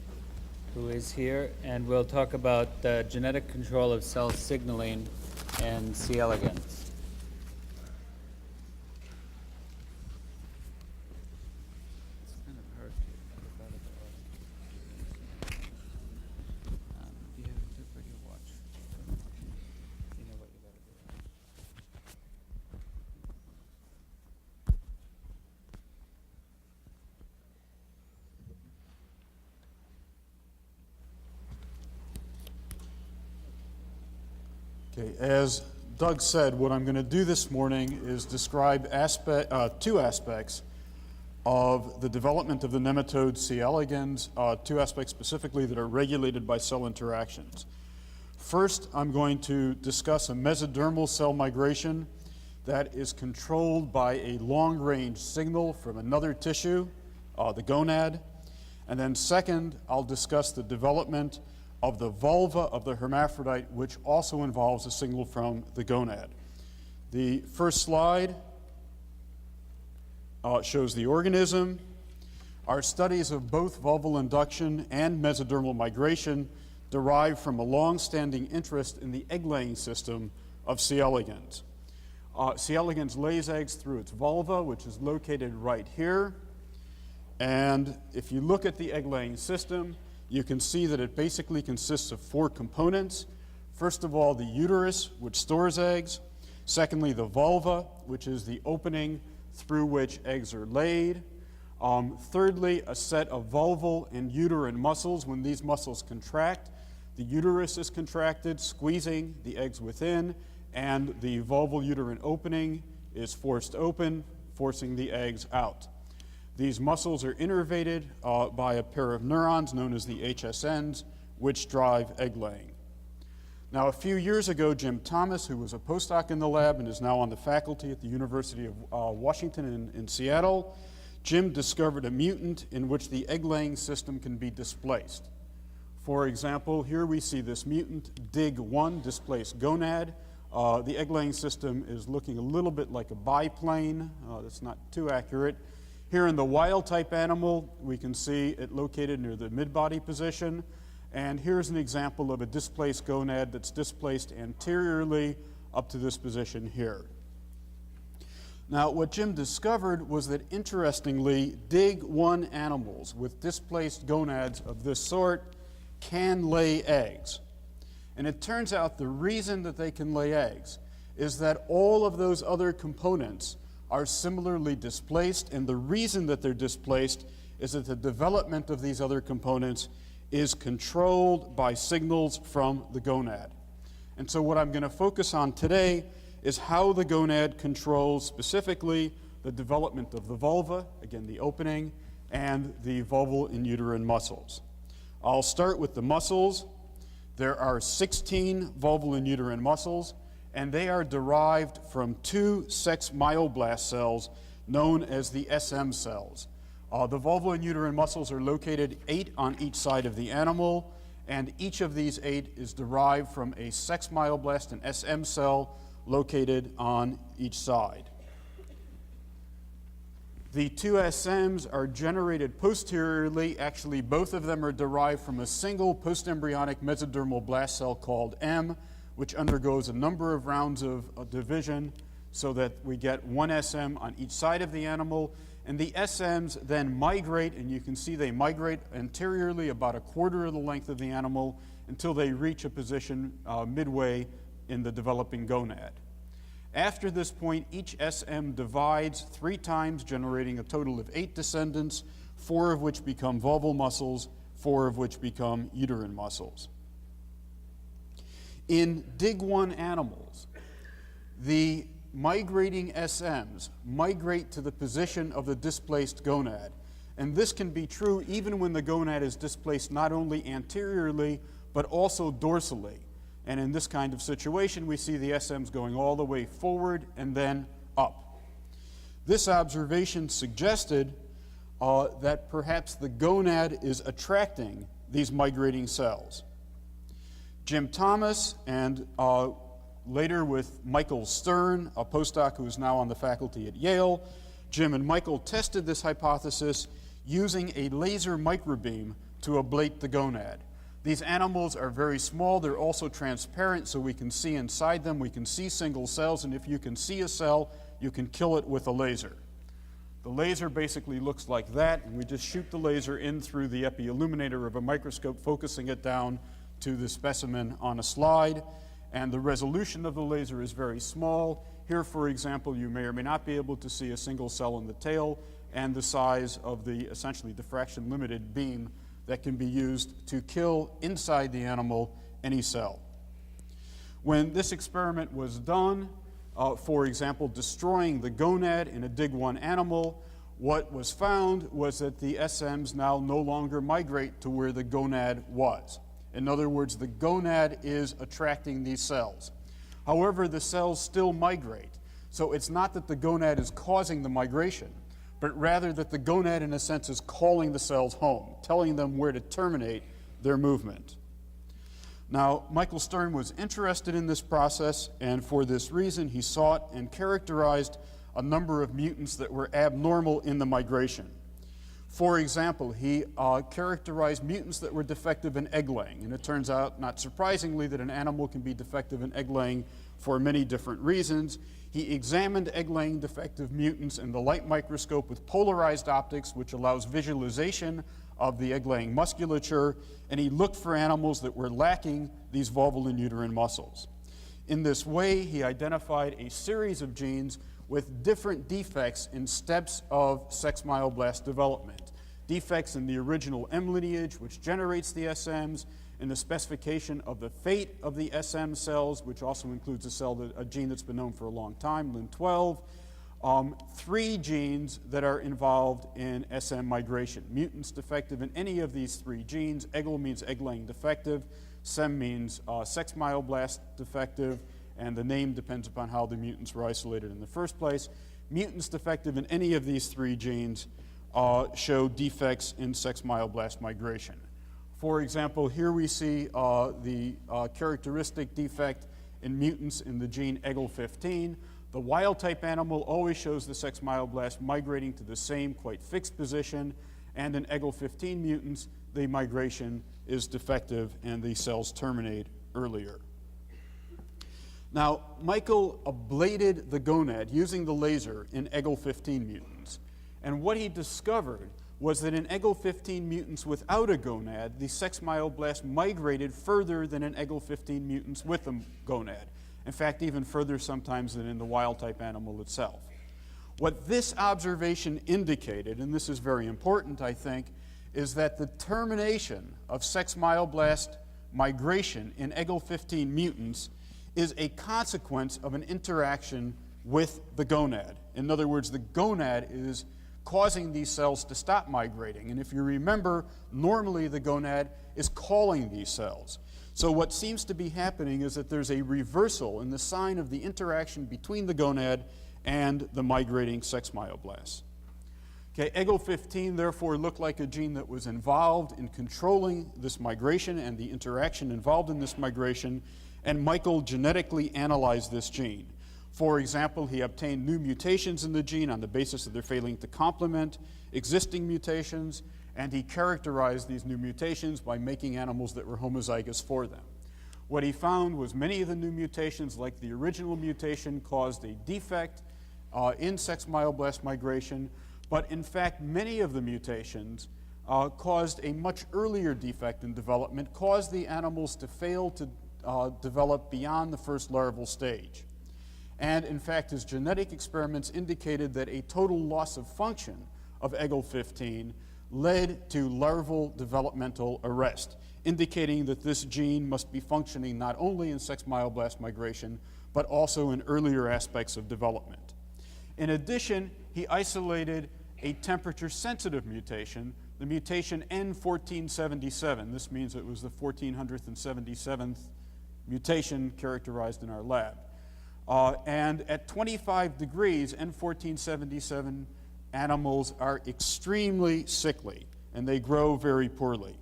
B: who is here, and we'll talk about the genetic control of cell signaling and C. elegans. It's kind of hard to talk about it. Do you have a clip or do you watch? You know what you got to do.
C: Okay, as Doug said, what I'm going to do this morning is describe two aspects of the development of the nematode C. elegans, two aspects specifically that are regulated by cell interactions. First, I'm going to discuss a mesodermal cell migration that is controlled by a long-range signal from another tissue, the gonad. And then second, I'll discuss the development of the vulva of the hermaphrodite, which also involves a signal from the gonad. The first slide shows the organism. Our studies of both vulval induction and mesodermal migration derive from a long-standing interest in the egg-laying system of C. elegans. C. elegans lays eggs through its vulva, which is located right here. And if you look at the egg-laying system, you can see that it basically consists of four components. First of all, the uterus, which stores eggs. Secondly, the vulva, which is the opening through which eggs are laid. Thirdly, a set of vulval and uterine muscles. When these muscles contract, the uterus is contracted, squeezing the eggs within, and the vulval uterine opening is forced open, forcing the eggs out. These muscles are innervated by a pair of neurons known as the HSNs, which drive egg laying. Now, a few years ago, Jim Thomas, who was a postdoc in the lab and is now on the faculty at the University of Washington in Seattle, Jim discovered a mutant in which the egg-laying system can be displaced. For example, here we see this mutant, DIG1, displaced gonad. The egg-laying system is looking a little bit like a biplane. That's not too accurate. Here in the wild-type animal, we can see it located near the mid-body position. And here's an example of a displaced gonad that's displaced anteriorly up to this position here. Now, what Jim discovered was that, interestingly, DIG1 animals with displaced gonads of this sort can lay eggs. And it turns out the reason that they can lay eggs is that all of those other components are similarly displaced, and the reason that they're displaced is that the development of these other components is controlled by signals from the gonad. And so what I'm going to focus on today is how the gonad controls specifically the development of the vulva, again the opening, and the vulval and uterine muscles. I'll start with the muscles. There are 16 vulval and uterine muscles, and they are derived from two sex myoblast cells known as the SM cells. The vulval and uterine muscles are located 8 on each side of the animal, and each of these 8 is derived from a sex myoblast, an SM cell, located on each side. The two SMs are generated posteriorly. Actually, both of them are derived from a single postembryonic mesodermal blast cell called M, which undergoes a number of rounds of division so that we get one SM on each side of the animal. And the SMs then migrate, and you can see they migrate anteriorly about a quarter of the length of the animal until they reach a position midway in the developing gonad. After this point, each SM divides 3 times, generating a total of 8 descendants, 4 of which become vulval muscles, 4 of which become uterine muscles. In DIG1 animals, the migrating SMs migrate to the position of the displaced gonad. And this can be true even when the gonad is displaced not only anteriorly, but also dorsally. And in this kind of situation, we see the SMs going all the way forward and then up. This observation suggested that perhaps the gonad is attracting these migrating cells. Jim Thomas and later with Michael Stern, a postdoc who is now on the faculty at Yale, Jim and Michael tested this hypothesis using a laser microbeam to ablate the gonad. These animals are very small. They're also transparent, so we can see inside them. We can see single cells, and if you can see a cell, you can kill it with a laser. The laser basically looks like that, and we just shoot the laser in through the epi-illuminator of a microscope, focusing it down to the specimen on a slide, and the resolution of the laser is very small. Here, for example, you may or may not be able to see a single cell in the tail, and the size of the, essentially, diffraction-limited beam that can be used to kill inside the animal any cell. When this experiment was done, for example, destroying the gonad in a dig-1 animal, what was found was that the SMs now no longer migrate to where the gonad was. In other words, the gonad is attracting these cells. However, the cells still migrate. So it's not that the gonad is causing the migration, but rather that the gonad, in a sense, is calling the cells home, telling them where to terminate their movement. Now, Michael Stern was interested in this process, and for this reason, he sought and characterized a number of mutants that were abnormal in the migration. For example, he characterized mutants that were defective in egg laying, and it turns out, not surprisingly, that an animal can be defective in egg laying for many different reasons. He examined egg-laying defective mutants in the light microscope with polarized optics, which allows visualization of the egg-laying musculature, and he looked for animals that were lacking these vulval and uterine muscles. In this way, he identified a series of genes with different defects in steps of sex myoblast development. Defects in the original M lineage, which generates the SMs, in the specification of the fate of the SM cells, which also includes a gene that's been known for a long time, LIN12. 3 genes that are involved in SM migration. Mutants defective in any of these 3 genes. EGL means egg-laying defective. SEM means sex myoblast defective, and the name depends upon how the mutants were isolated in the first place. Mutants defective in any of these 3 genes show defects in sex myoblast migration. For example, here we see the characteristic defect in mutants in the gene EGL15. The wild-type animal always shows the sex myoblast migrating to the same quite fixed position, and in EGL15 mutants, the migration is defective and the cells terminate earlier. Now, Michael ablated the gonad using the laser in EGL15 mutants, and what he discovered was that in EGL15 mutants without a gonad, the sex myoblast migrated further than in EGL15 mutants with a gonad. In fact, even further sometimes than in the wild-type animal itself. What this observation indicated, and this is very important, I think, is that the termination of sex myoblast migration in EGL15 mutants is a consequence of an interaction with the gonad. In other words, the gonad is causing these cells to stop migrating. And if you remember, normally the gonad is calling these cells. So what seems to be happening is that there's a reversal in the sign of the interaction between the gonad and the migrating sex myoblasts. Okay, EGL15 therefore looked like a gene that was involved in controlling this migration and the interaction involved in this migration, and Michael genetically analyzed this gene. For example, he obtained new mutations in the gene on the basis of their failing to complement existing mutations, and he characterized these new mutations by making animals that were homozygous for them. What he found was many of the new mutations, like the original mutation, caused a defect in sex myoblast migration, but in fact, many of the mutations caused a much earlier defect in development, caused the animals to fail to develop beyond the first larval stage. And in fact, his genetic experiments indicated that a total loss of function of EGL15 led to larval developmental arrest, indicating that this gene must be functioning not only in sex myoblast migration, but also in earlier aspects of development. In addition, he isolated a temperature-sensitive mutation, the mutation N1477. This means it was the 1477th mutation characterized in our lab. And at 25 degrees, N1477 animals are extremely sickly, and they grow very poorly.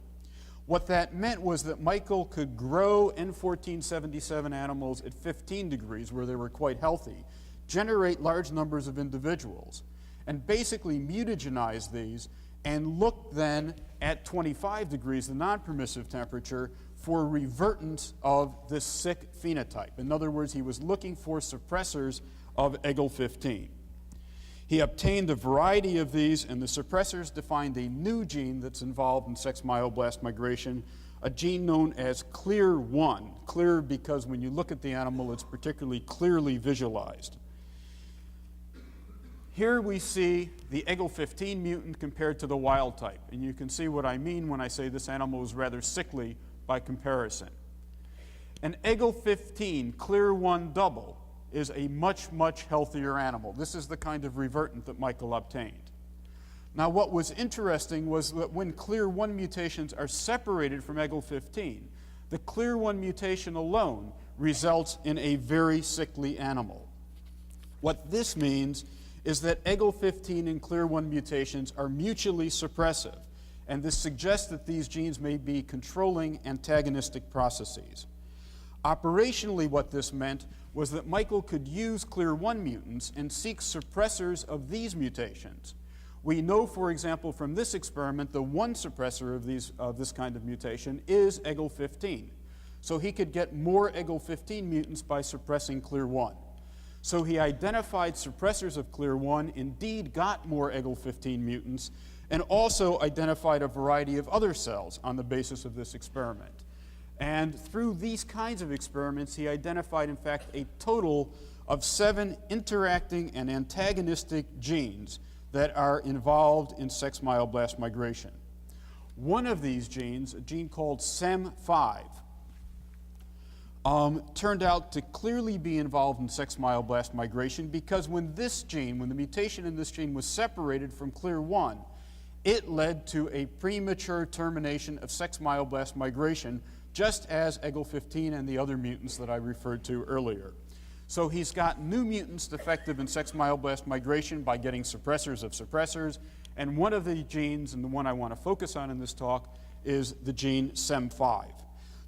C: What that meant was that Michael could grow N1477 animals at 15 degrees, where they were quite healthy, generate large numbers of individuals, and basically mutagenize these, and look then at 25 degrees, the non-permissive temperature, for revertance of this sick phenotype. In other words, he was looking for suppressors of EGL15. He obtained a variety of these, and the suppressors defined a new gene that's involved in sex myoblast migration, a gene known as CLEAR1. Clear because when you look at the animal, it's particularly clearly visualized. Here we see the EGL15 mutant compared to the wild type, and you can see what I mean when I say this animal is rather sickly by comparison. An EGO15 clear 1 double is a much, much healthier animal. This is the kind of revertant that Michael obtained. Now, what was interesting was that when clear 1 mutations are separated from EGO15, the clear 1 mutation alone results in a very sickly animal. What this means is that EGO15 and clear 1 mutations are mutually suppressive, and this suggests that these genes may be controlling antagonistic processes. Operationally, what this meant was that Michael could use clear 1 mutants and seek suppressors of these mutations. We know, for example, from this experiment, the one suppressor of this kind of mutation is EGO15. So he could get more EGO15 mutants by suppressing clear 1. So he identified suppressors of clear 1, indeed got more EGO15 mutants, and also identified a variety of other cells on the basis of this experiment. And through these kinds of experiments, he identified, in fact, a total of 7 interacting and antagonistic genes that are involved in sex myoblast migration. One of these genes, a gene called SEM5, turned out to clearly be involved in sex myoblast migration because when the mutation in this gene was separated from clear 1, it led to a premature termination of sex myoblast migration, just as EGO15 and the other mutants that I referred to earlier. So he's got new mutants defective in sex myoblast migration by getting suppressors of suppressors, and one of the genes, and the one I want to focus on in this talk, is the gene SEM5.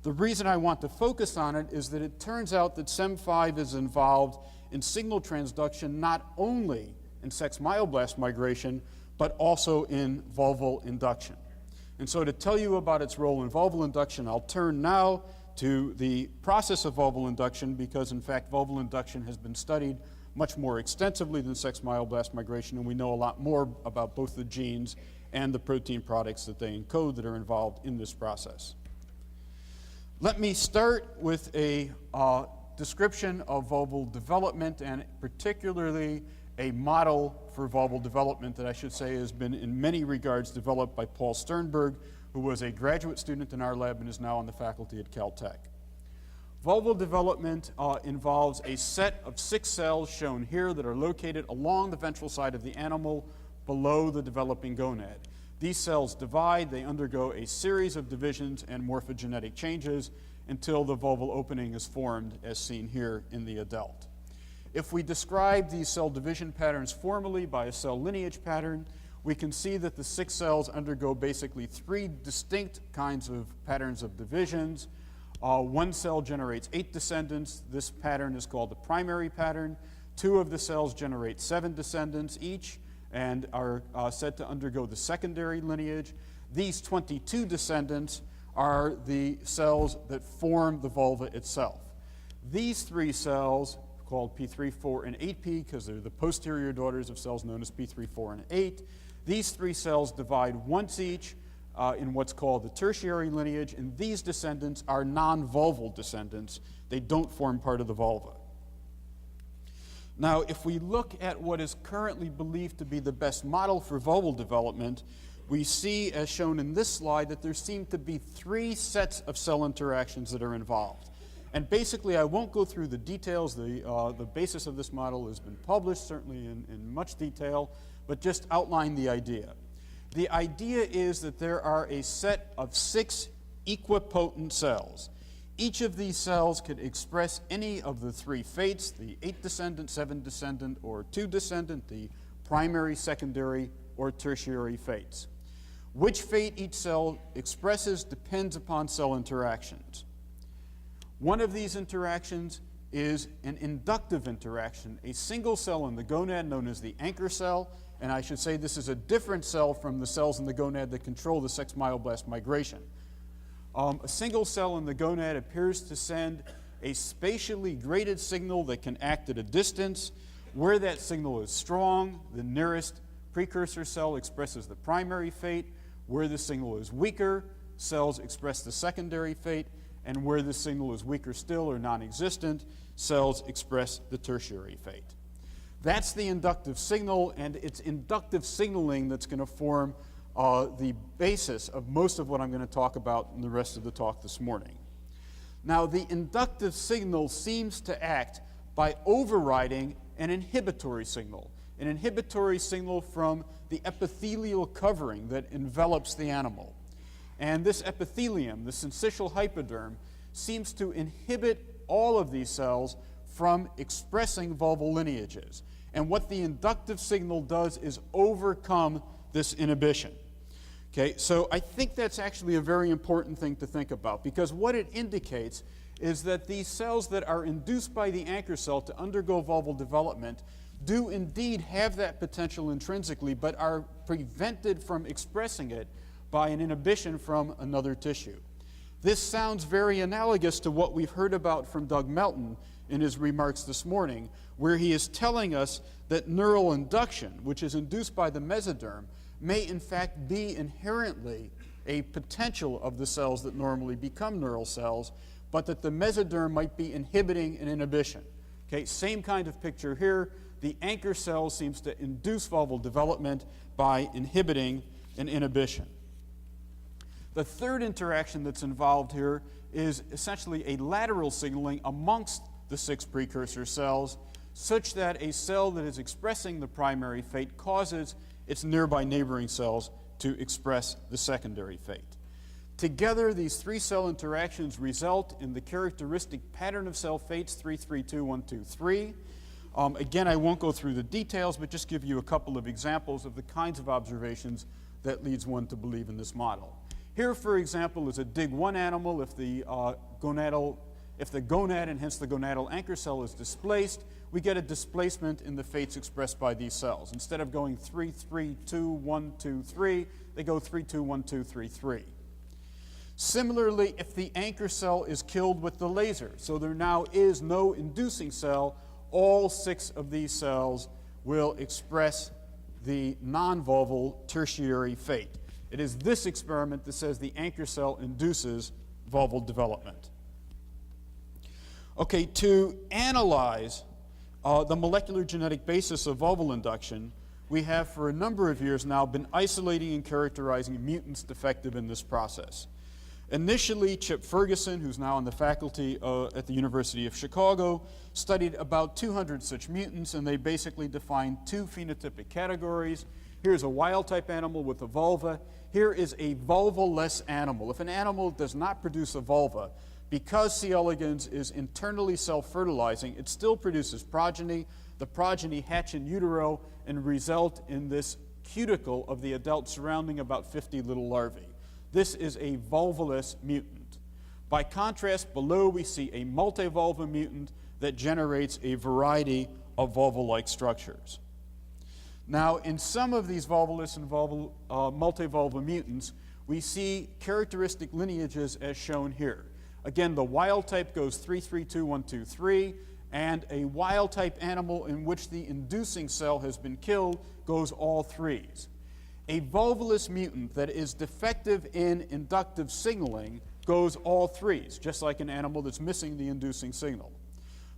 C: The reason I want to focus on it is that it turns out that SEM5 is involved in signal transduction not only in sex myoblast migration, but also in vulval induction. And so to tell you about its role in vulval induction, I'll turn now to the process of vulval induction because, in fact, vulval induction has been studied much more extensively than sex myoblast migration, and we know a lot more about both the genes and the protein products that they encode that are involved in this process. Let me start with a description of vulval development, and particularly a model for vulval development that I should say has been in many regards developed by Paul Sternberg, who was a graduate student in our lab and is now on the faculty at Caltech. Vulval development involves a set of 6 cells shown here that are located along the ventral side of the animal below the developing gonad. These cells divide, they undergo a series of divisions and morphogenetic changes until the vulval opening is formed as seen here in the adult. If we describe these cell division patterns formally by a cell lineage pattern, we can see that the 6 cells undergo basically 3 distinct kinds of patterns of divisions. One cell generates 8 descendants. This pattern is called the primary pattern. 2 of the cells generate 7 descendants each and are said to undergo the secondary lineage. These 22 descendants are the cells that form the vulva itself. These 3 cells, called P3, 4, and 8P, because they're the posterior daughters of cells known as P3, 4, and 8, these 3 cells divide once each in what's called the tertiary lineage, and these descendants are non-vulval descendants. They don't form part of the vulva. Now, if we look at what is currently believed to be the best model for vulval development, we see, as shown in this slide, that there seem to be 3 sets of cell interactions that are involved. And basically, I won't go through the details. The basis of this model has been published, certainly in much detail, but just outline the idea. The idea is that there are a set of 6 equipotent cells. Each of these cells could express any of the 3 fates, the 8 descendant, 7 descendant, or 2 descendant, the primary, secondary, or tertiary fates. Which fate each cell expresses depends upon cell interactions. One of these interactions is an inductive interaction, a single cell in the gonad known as the anchor cell, and I should say this is a different cell from the cells in the gonad that control the sex myoblast migration. A single cell in the gonad appears to send a spatially graded signal that can act at a distance. Where that signal is strong, the nearest precursor cell expresses the primary fate. Where the signal is weaker, cells express the secondary fate. And where the signal is weaker still or non-existent, cells express the tertiary fate. That's the inductive signal, and it's inductive signaling that's going to form the basis of most of what I'm going to talk about in the rest of the talk this morning. Now, the inductive signal seems to act by overriding an inhibitory signal from the epithelial covering that envelops the animal. And this epithelium, the syncytial hypoderm, seems to inhibit all of these cells from expressing vulval lineages. And what the inductive signal does is overcome this inhibition. Okay, so I think that's actually a very important thing to think about, because what it indicates is that these cells that are induced by the anchor cell to undergo vulval development do indeed have that potential intrinsically, but are prevented from expressing it by an inhibition from another tissue. This sounds very analogous to what we've heard about from Doug Melton in his remarks this morning, where he is telling us that neural induction, which is induced by the mesoderm, may in fact be inherently a potential of the cells that normally become neural cells, but that the mesoderm might be inhibiting an inhibition. Okay, same kind of picture here. The anchor cell seems to induce vulval development by inhibiting an inhibition. The third interaction that's involved here is essentially a lateral signaling amongst the 6 precursor cells, such that a cell that is expressing the primary fate causes its nearby neighboring cells to express the secondary fate. Together, these 3-cell interactions result in the characteristic pattern of cell fates 3-3-2-1-2-3. Again, I won't go through the details, but just give you a couple of examples of the kinds of observations that leads one to believe in this model. Here, for example, is a dig-1 animal. If the gonad and hence the gonadal anchor cell is displaced, we get a displacement in the fates expressed by these cells. Instead of going 3-3-2-1-2-3, they go 3-2-1-2-3-3. Similarly, if the anchor cell is killed with the laser, so there now is no inducing cell, all 6 of these cells will express the non-vulval tertiary fate. It is this experiment that says the anchor cell induces vulval development. Okay, to analyze the molecular genetic basis of vulval induction, we have for a number of years now been isolating and characterizing mutants defective in this process. Initially, Chip Ferguson, who's now on the faculty at the University of Chicago, studied about 200 such mutants, and they basically defined 2 phenotypic categories. Here's a wild-type animal with a vulva. Here is a vulva-less animal. If an animal does not produce a vulva, because C. elegans is internally self-fertilizing, it still produces progeny. The progeny hatch in utero and result in this cuticle of the adult surrounding about 50 little larvae. This is a vulvaless mutant. By contrast, below we see a multivulva mutant that generates a variety of vulva-like structures. Now, in some of these vulvaless and multivulva mutants, we see characteristic lineages as shown here. Again, the wild type goes 3-3-2-1-2-3, and a wild type animal in which the inducing cell has been killed goes all 3s. A vulvaless mutant that is defective in inductive signaling goes all 3s, just like an animal that's missing the inducing signal.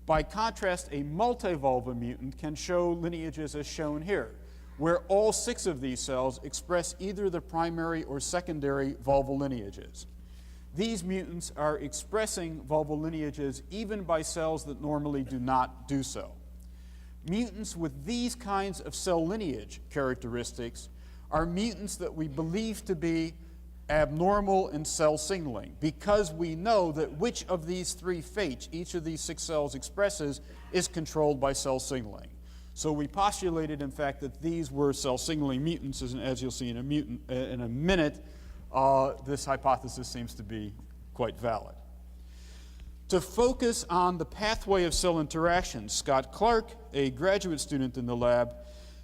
C: By contrast, a multivulva mutant can show lineages as shown here, where all 6 of these cells express either the primary or secondary vulval lineages. These mutants are expressing vulval lineages even by cells that normally do not do so. Mutants with these kinds of cell lineage characteristics are mutants that we believe to be abnormal in cell signaling, because we know that which of these 3 fates each of these 6 cells expresses is controlled by cell signaling. So we postulated, in fact, that these were cell signaling mutants, and as you'll see in a minute, this hypothesis seems to be quite valid. To focus on the pathway of cell interaction, Scott Clark, a graduate student in the lab,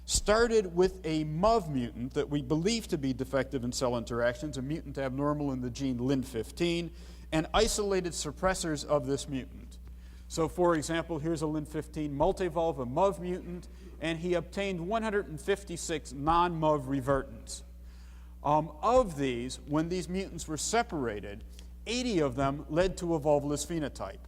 C: started with a MUV mutant that we believe to be defective in cell interactions, a mutant abnormal in the gene Lin15, and isolated suppressors of this mutant. So, for example, here's a Lin15 multivulva MUV mutant, and he obtained 156 non-MUV revertants. Of these, when these mutants were separated, 80 of them led to a vulvaless phenotype.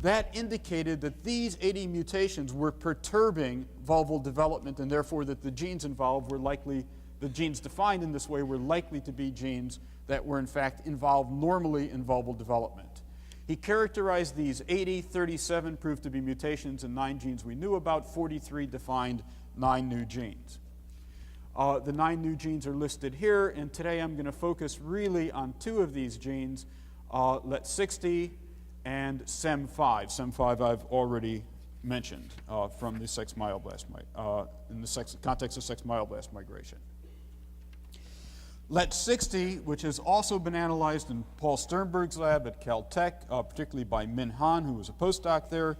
C: That indicated that these 80 mutations were perturbing vulval development, and therefore that the genes involved were likely, the genes defined in this way were likely to be genes that were in fact involved normally in vulval development. He characterized these 80, 37 proved to be mutations in 9 genes we knew about, 43 defined 9 new genes. The 9 new genes are listed here, and today I'm going to focus really on 2 of these genes, LET60 and SEM5. SEM5 I've already mentioned from the sex myoblast, in the context of sex myoblast migration. LET60, which has also been analyzed in Paul Sternberg's lab at Caltech, particularly by Min Han, who was a postdoc there.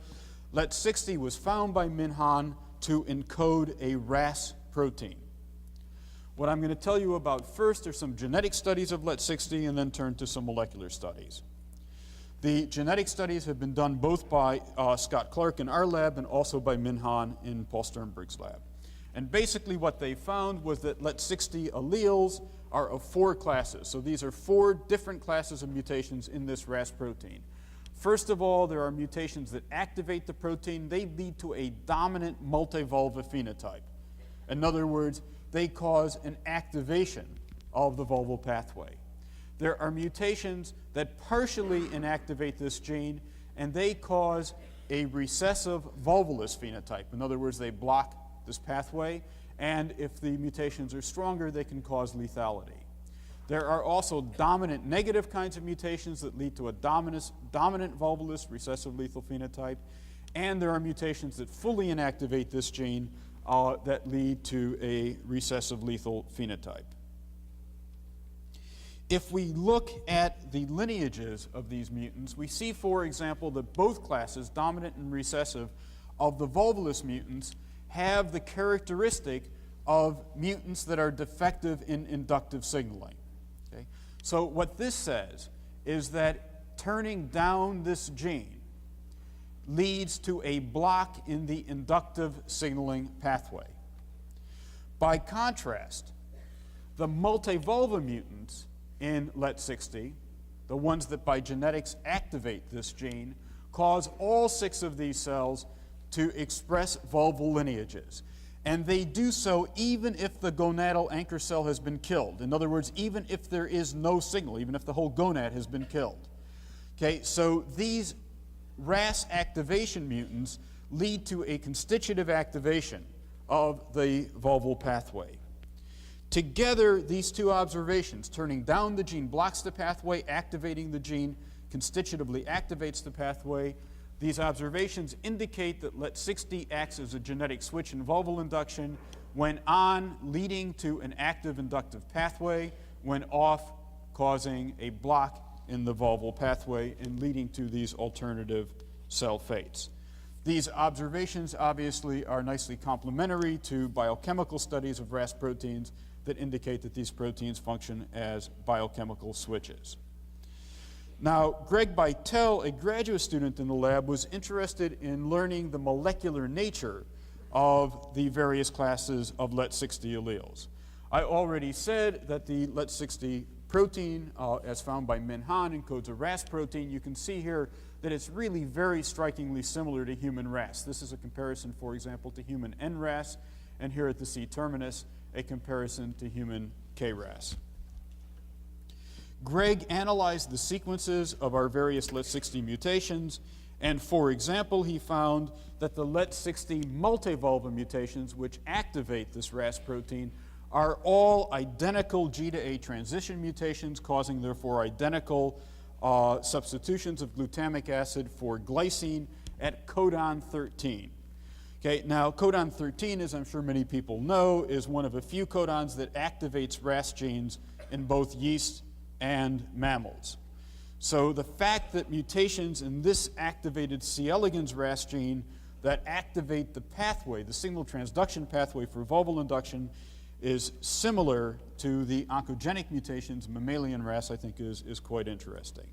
C: LET60 was found by Min Han to encode a RAS protein. What I'm going to tell you about first are some genetic studies of LET60 and then turn to some molecular studies. The genetic studies have been done both by Scott Clark in our lab and also by Min Han in Paul Sternberg's lab. And basically what they found was that LET60 alleles are of 4 classes. So these are 4 different classes of mutations in this RAS protein. First of all, there are mutations that activate the protein. They lead to a dominant multivulva phenotype. In other words, they cause an activation of the vulval pathway. There are mutations that partially inactivate this gene, and they cause a recessive vulvalous phenotype. In other words, they block this pathway, and if the mutations are stronger, they can cause lethality. There are also dominant negative kinds of mutations that lead to a dominant vulvalous recessive lethal phenotype, and there are mutations that fully inactivate this gene that lead to a recessive lethal phenotype. If we look at the lineages of these mutants, we see, for example, that both classes, dominant and recessive, of the vulvalous mutants have the characteristic of mutants that are defective in inductive signaling. Okay? So what this says is that turning down this gene leads to a block in the inductive signaling pathway. By contrast, the multivulva mutants in LET60, the ones that by genetics activate this gene, cause all 6 of these cells to express vulval lineages. And they do so even if the gonadal anchor cell has been killed. In other words, even if there is no signal, even if the whole gonad has been killed. Okay, so these RAS activation mutants lead to a constitutive activation of the vulval pathway. Together, these 2 observations, turning down the gene blocks the pathway, activating the gene constitutively activates the pathway. These observations indicate that LET60 acts as a genetic switch in vulval induction, when on, leading to an active inductive pathway, when off, causing a block in the vulval pathway and leading to these alternative cell fates. These observations obviously are nicely complementary to biochemical studies of RAS proteins that indicate that these proteins function as biochemical switches. Now, Greg Beitel, a graduate student in the lab, was interested in learning the molecular nature of the various classes of LET60 alleles. I already said that the LET60 protein, as found by Min Han, encodes a RAS protein. You can see here that it's really very strikingly similar to human RAS. This is a comparison, for example, to human NRAS, and here at the C-terminus, a comparison to human KRAS. Greg analyzed the sequences of our various LET60 mutations, and for example, he found that the LET60 multivulva mutations, which activate this RAS protein, are all identical G to A transition mutations, causing therefore identical substitutions of glutamic acid for glycine at codon 13. Okay, now codon 13, as I'm sure many people know, is one of a few codons that activates RAS genes in both yeast and mammals. So the fact that mutations in this activated C. elegans RAS gene that activate the pathway, the signal transduction pathway for vulval induction, is similar to the oncogenic mutations in mammalian RAS, I think is quite interesting.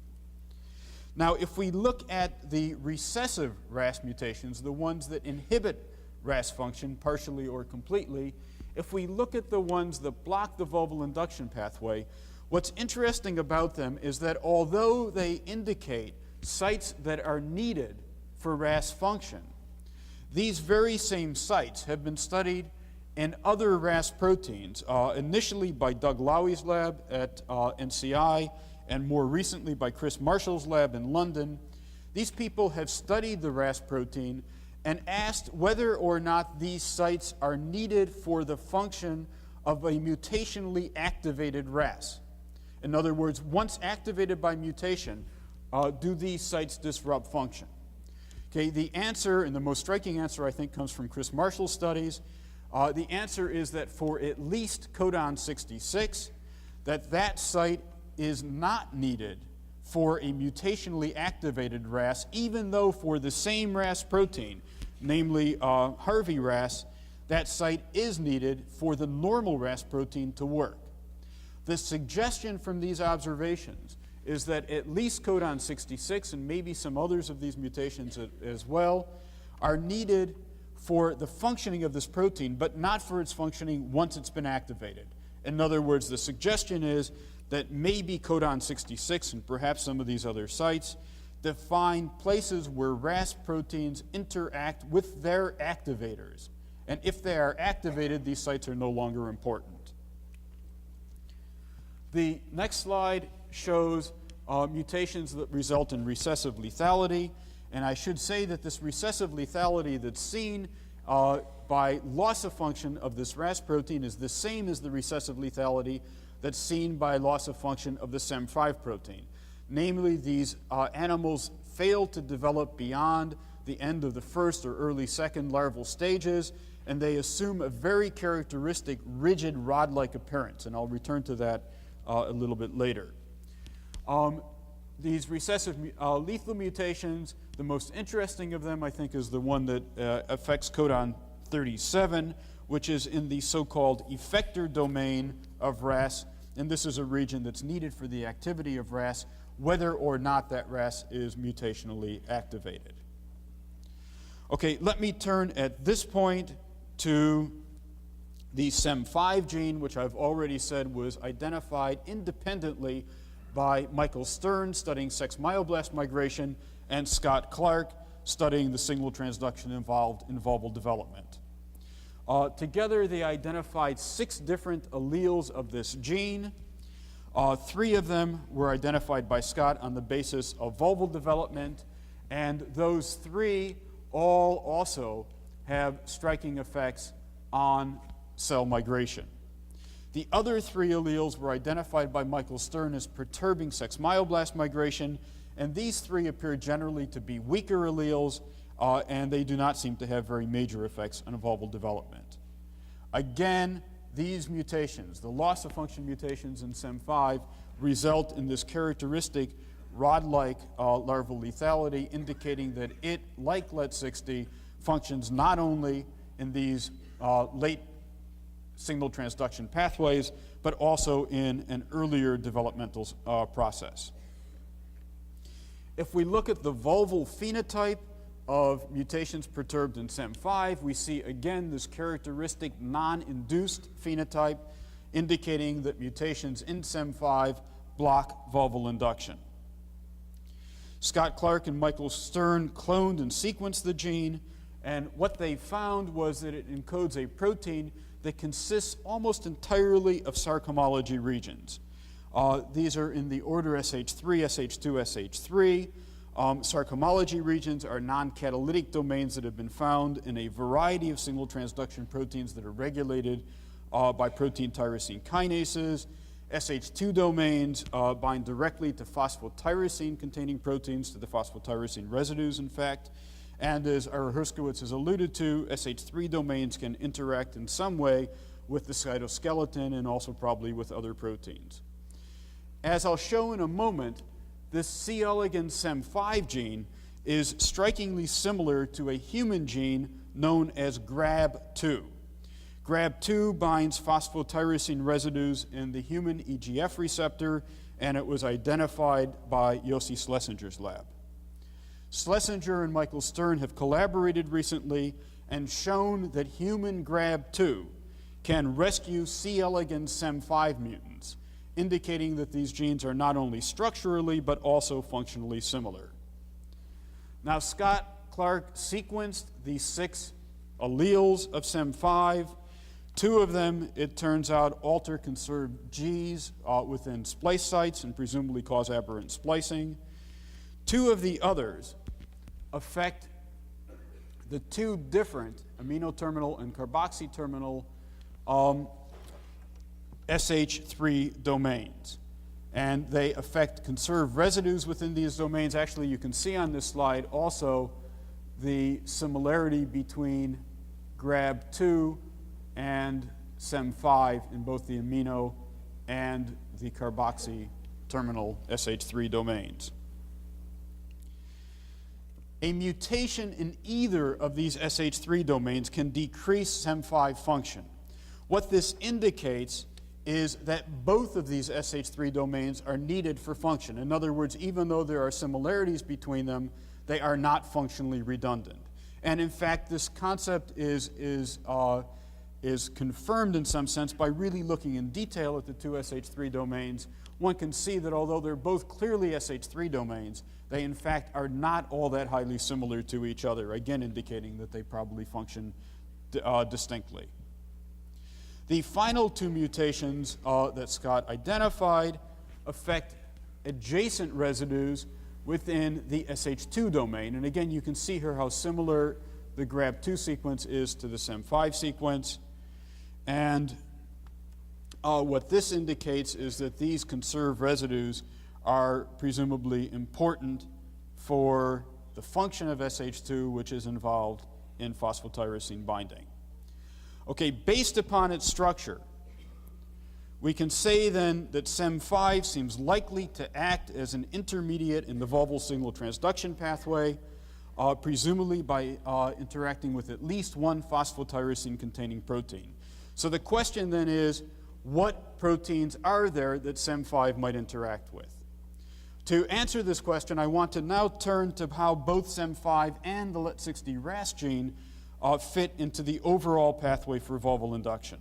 C: Now, if we look at the recessive RAS mutations, the ones that inhibit RAS function partially or completely, if we look at the ones that block the vulval induction pathway, what's interesting about them is that although they indicate sites that are needed for RAS function, these very same sites have been studied in other RAS proteins, initially by Doug Lowey's lab at NCI, and more recently by Chris Marshall's lab in London. These people have studied the RAS protein and asked whether or not these sites are needed for the function of a mutationally activated RAS. In other words, once activated by mutation, do these sites disrupt function? Okay, the answer, and the most striking answer I think comes from Chris Marshall's studies. The answer is that for at least codon 66, that site is not needed for a mutationally activated RAS, even though for the same RAS protein, namely Harvey RAS, that site is needed for the normal RAS protein to work. The suggestion from these observations is that at least codon 66, and maybe some others of these mutations as well, are needed for the functioning of this protein, but not for its functioning once it's been activated. In other words, the suggestion is that maybe codon 66 and perhaps some of these other sites define places where RAS proteins interact with their activators. And if they are activated, these sites are no longer important. The next slide shows mutations that result in recessive lethality. And I should say that this recessive lethality that's seen by loss of function of this RAS protein is the same as the recessive lethality that's seen by loss of function of the SEM5 protein. Namely, these animals fail to develop beyond the end of the first or early second larval stages, and they assume a very characteristic rigid rod-like appearance, and I'll return to that a little bit later. These recessive lethal mutations, the most interesting of them, I think, is the one that affects codon 37, which is in the so-called effector domain of RAS, and this is a region that's needed for the activity of RAS, whether or not that RAS is mutationally activated. Okay, let me turn at this point to the SEM5 gene, which I've already said was identified independently by Michael Stern studying sex myoblast migration and Scott Clark studying the signal transduction involved in vulval development. Together, they identified 6 different alleles of this gene. 3 of them were identified by Scott on the basis of vulval development, and those 3 all also have striking effects on cell migration. The other 3 alleles were identified by Michael Stern as perturbing sex myoblast migration, and these 3 appear generally to be weaker alleles, and they do not seem to have very major effects on vulval development. Again, these mutations, the loss of function mutations in SEM5, result in this characteristic rod-like larval lethality, indicating that it, like LET60, functions not only in these late signal transduction pathways, but also in an earlier developmental process. If we look at the vulval phenotype of mutations perturbed in SEM5, we see again this characteristic non-induced phenotype, indicating that mutations in SEM5 block vulval induction. Scott Clark and Michael Stern cloned and sequenced the gene, and what they found was that it encodes a protein that consists almost entirely of sarcomology regions. These are in the order SH3, SH2, SH3. Sarcomology regions are non-catalytic domains that have been found in a variety of single transduction proteins that are regulated by protein tyrosine kinases. SH2 domains bind directly to phosphotyrosine-containing proteins, to the phosphotyrosine residues, in fact. And as Ira Herskowitz has alluded to, SH3 domains can interact in some way with the cytoskeleton and also probably with other proteins. As I'll show in a moment, this C. elegans SEM5 gene is strikingly similar to a human gene known as GRAB2. GRAB2 binds phosphotyrosine residues in the human EGF receptor, and it was identified by Yossi Schlesinger's lab. Schlesinger and Michael Stern have collaborated recently and shown that human GRAB2 can rescue C. elegans SEM5 mutants, indicating that these genes are not only structurally but also functionally similar. Now, Scott Clark sequenced these 6 alleles of SEM5 Two of them, it turns out, alter conserved Gs within splice sites and presumably cause aberrant splicing. Two of the others affect the two different amino-terminal and carboxy-terminal SH3 domains. And they affect conserved residues within these domains. Actually, you can see on this slide also the similarity between GRAB2 and SEM5 in both the amino and the carboxy terminal SH3 domains. A mutation in either of these SH3 domains can decrease SEM5 function. What this indicates is that both of these SH3 domains are needed for function. In other words, even though there are similarities between them, they are not functionally redundant. And in fact, this concept is confirmed in some sense by really looking in detail at the two SH3 domains. One can see that although they're both clearly SH3 domains, they in fact are not all that highly similar to each other, again indicating that they probably function distinctly. The final two mutations that Scott identified affect adjacent residues within the SH2 domain. And again, you can see here how similar the GRAB2 sequence is to the SEM5 sequence. And what this indicates is that these conserved residues are presumably important for the function of SH2, which is involved in phosphotyrosine binding. Okay, based upon its structure, we can say then that SEM5 seems likely to act as an intermediate in the Vulval signal transduction pathway, presumably by interacting with at least one phosphotyrosine-containing protein. So the question then is, what proteins are there that SEM5 might interact with? To answer this question, I want to now turn to how both SEM5 and the LET60 RAS gene fit into the overall pathway for vulval induction.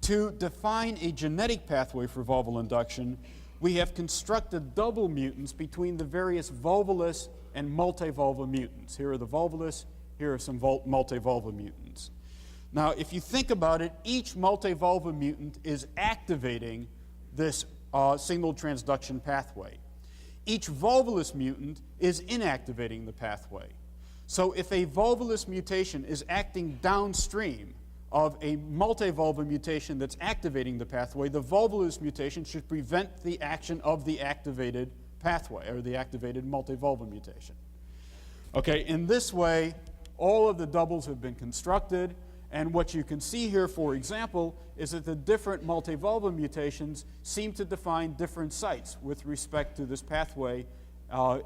C: To define a genetic pathway for vulval induction, we have constructed double mutants between the various vulvalus and multivulva mutants. Here are the vulvalus, here are some multivulva mutants. Now, if you think about it, each multivulva mutant is activating this signal transduction pathway. Each vulvalus mutant is inactivating the pathway. So if a vulvalus mutation is acting downstream of a multivulva mutation that's activating the pathway, the vulvalus mutation should prevent the action of the activated pathway, or the activated multivulva mutation. Okay, in this way, all of the doubles have been constructed, and what you can see here, for example, is that the different multivulva mutations seem to define different sites with respect to this pathway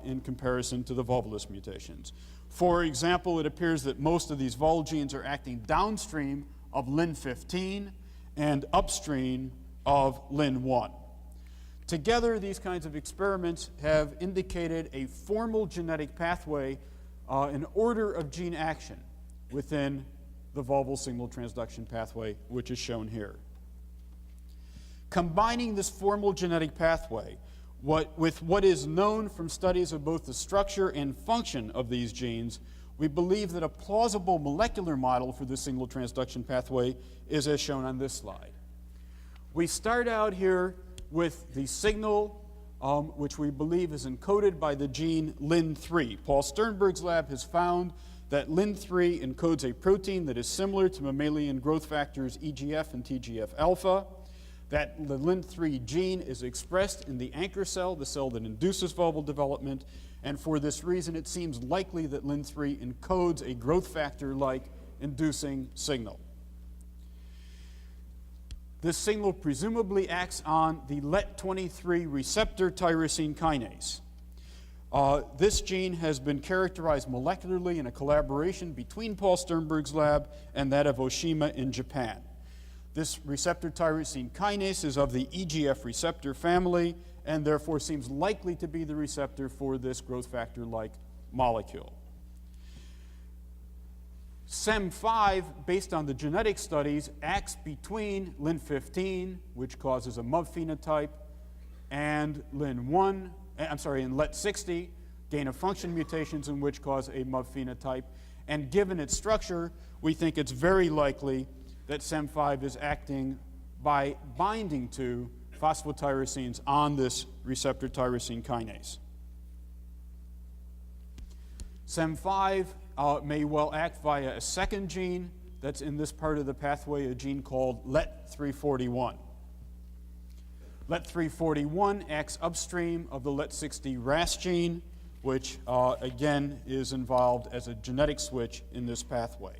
C: in comparison to the vulvalus mutations. For example, it appears that most of these Vol genes are acting downstream of Lin15 and upstream of Lin1. Together, these kinds of experiments have indicated a formal genetic pathway, an order of gene action within the vulval signal transduction pathway, which is shown here. Combining this formal genetic pathway with what is known from studies of both the structure and function of these genes, we believe that a plausible molecular model for the signal transduction pathway is as shown on this slide. We start out here with the signal, which we believe is encoded by the gene Lin3. Paul Sternberg's lab has found that Lin3 encodes a protein that is similar to mammalian growth factors EGF and TGF-alpha, that the Lin3 gene is expressed in the anchor cell, the cell that induces vulval development, and for this reason it seems likely that Lin3 encodes a growth factor-like inducing signal. This signal presumably acts on the LET23 receptor tyrosine kinase. This gene has been characterized molecularly in a collaboration between Paul Sternberg's lab and that of Oshima in Japan. This receptor tyrosine kinase is of the EGF receptor family and therefore seems likely to be the receptor for this growth factor-like molecule. SEM5, based on the genetic studies, acts between Lin15, which causes a MUV phenotype, and Lin1, and LET60, gain-of-function mutations in which cause a MUV phenotype. And given its structure, we think it's very likely that SEM5 is acting by binding to phosphotyrosines on this receptor tyrosine kinase. SEM5 may well act via a second gene that's in this part of the pathway, a gene called LET341. LET341 acts upstream of the LET60 RAS gene, which again is involved as a genetic switch in this pathway.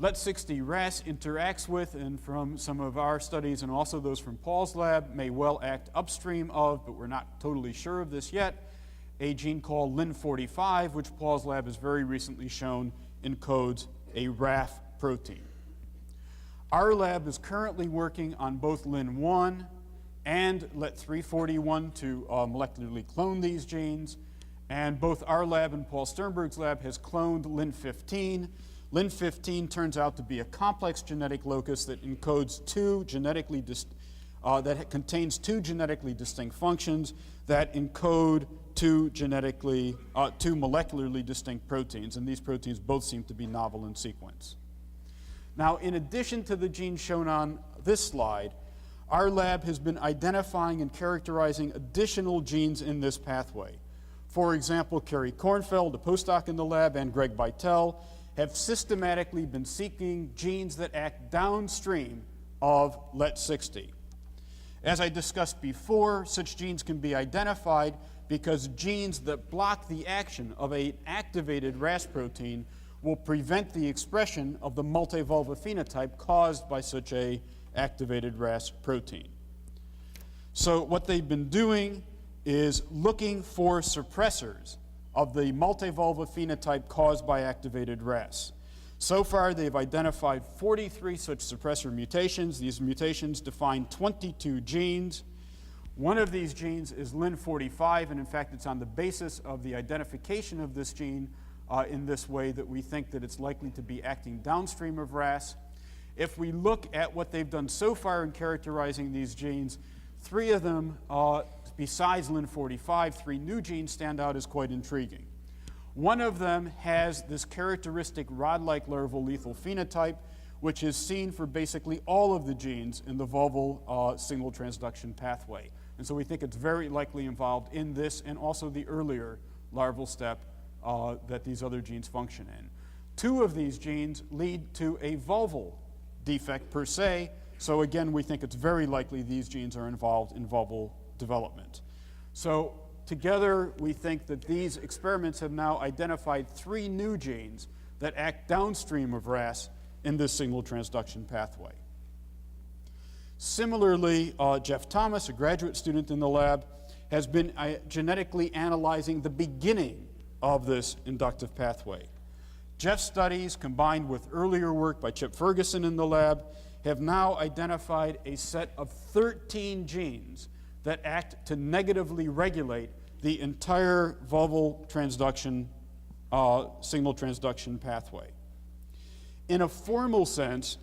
C: LET60 RAS interacts with, and from some of our studies and also those from Paul's lab, may well act upstream of, but we're not totally sure of this yet, a gene called LIN45, which Paul's lab has very recently shown encodes a RAF protein. Our lab is currently working on both LIN1 and LET341 to molecularly clone these genes, and both our lab and Paul Sternberg's lab has cloned LIN15. LIN15 turns out to be a complex genetic locus that encodes that contains two genetically distinct functions that encode two molecularly distinct proteins, and these proteins both seem to be novel in sequence. Now, in addition to the genes shown on this slide, our lab has been identifying and characterizing additional genes in this pathway. For example, Kerry Kornfeld, a postdoc in the lab, and Greg Beitel have systematically been seeking genes that act downstream of LET60. As I discussed before, such genes can be identified because genes that block the action of an activated RAS protein will prevent the expression of the multivulva phenotype caused by such a activated RAS protein. So what they've been doing is looking for suppressors of the multivulva phenotype caused by activated RAS. So far, they've identified 43 such suppressor mutations. These mutations define 22 genes. One of these genes is LIN45, and in fact, it's on the basis of the identification of this gene in this way that we think that it's likely to be acting downstream of RAS. If we look at what they've done so far in characterizing these genes, three of them, besides LIN45, three new genes stand out as quite intriguing. One of them has this characteristic rod-like larval lethal phenotype, which is seen for basically all of the genes in the vulval signal transduction pathway. And so we think it's very likely involved in this and also the earlier larval step that these other genes function in. Two of these genes lead to a vulval defect per se, so again, we think it's very likely these genes are involved in vulval development. So together, we think that these experiments have now identified three new genes that act downstream of RAS in this signal transduction pathway. Similarly, Jeff Thomas, a graduate student in the lab, has been genetically analyzing the beginning of this inductive pathway. Jeff's studies, combined with earlier work by Chip Ferguson in the lab, have now identified a set of 13 genes that act to negatively regulate the entire vulval transduction, signal transduction pathway. In a formal sense,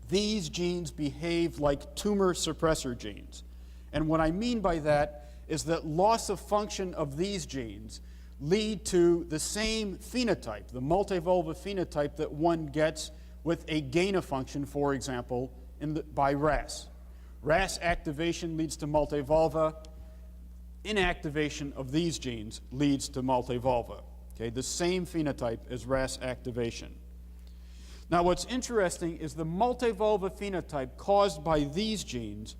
C: these genes behave like tumor suppressor genes. And what I mean by that is that loss of function of these genes lead to the same phenotype, the multivulva phenotype that one gets with a gain of function, for example, by RAS. RAS activation leads to multivulva. Inactivation of these genes leads to multivulva. Okay, the same phenotype as RAS activation. Now, what's interesting is the multivulva phenotype caused by these genes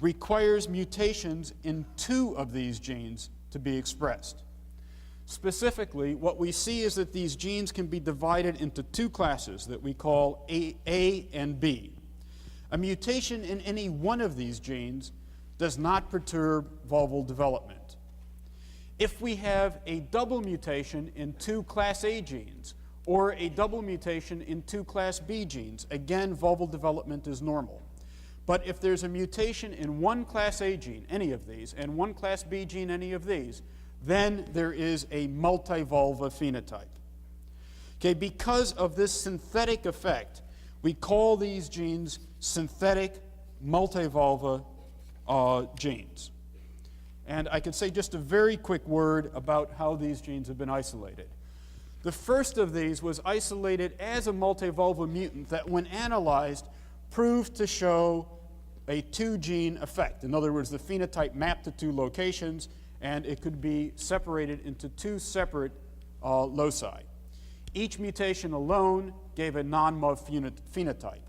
C: requires mutations in two of these genes to be expressed. Specifically, what we see is that these genes can be divided into two classes that we call A and B. A mutation in any one of these genes does not perturb vulval development. If we have a double mutation in two class A genes or a double mutation in two class B genes, again, vulval development is normal. But if there's a mutation in one class A gene, any of these, and one class B gene, any of these, then there is a multivulva phenotype. Okay, because of this synthetic effect, we call these genes synthetic multivulva genes. And I could say just a very quick word about how these genes have been isolated. The first of these was isolated as a multivulva mutant that, when analyzed, proved to show a two-gene effect. In other words, the phenotype mapped to two locations, and it could be separated into two separate loci. Each mutation alone gave a non-MUV phenotype.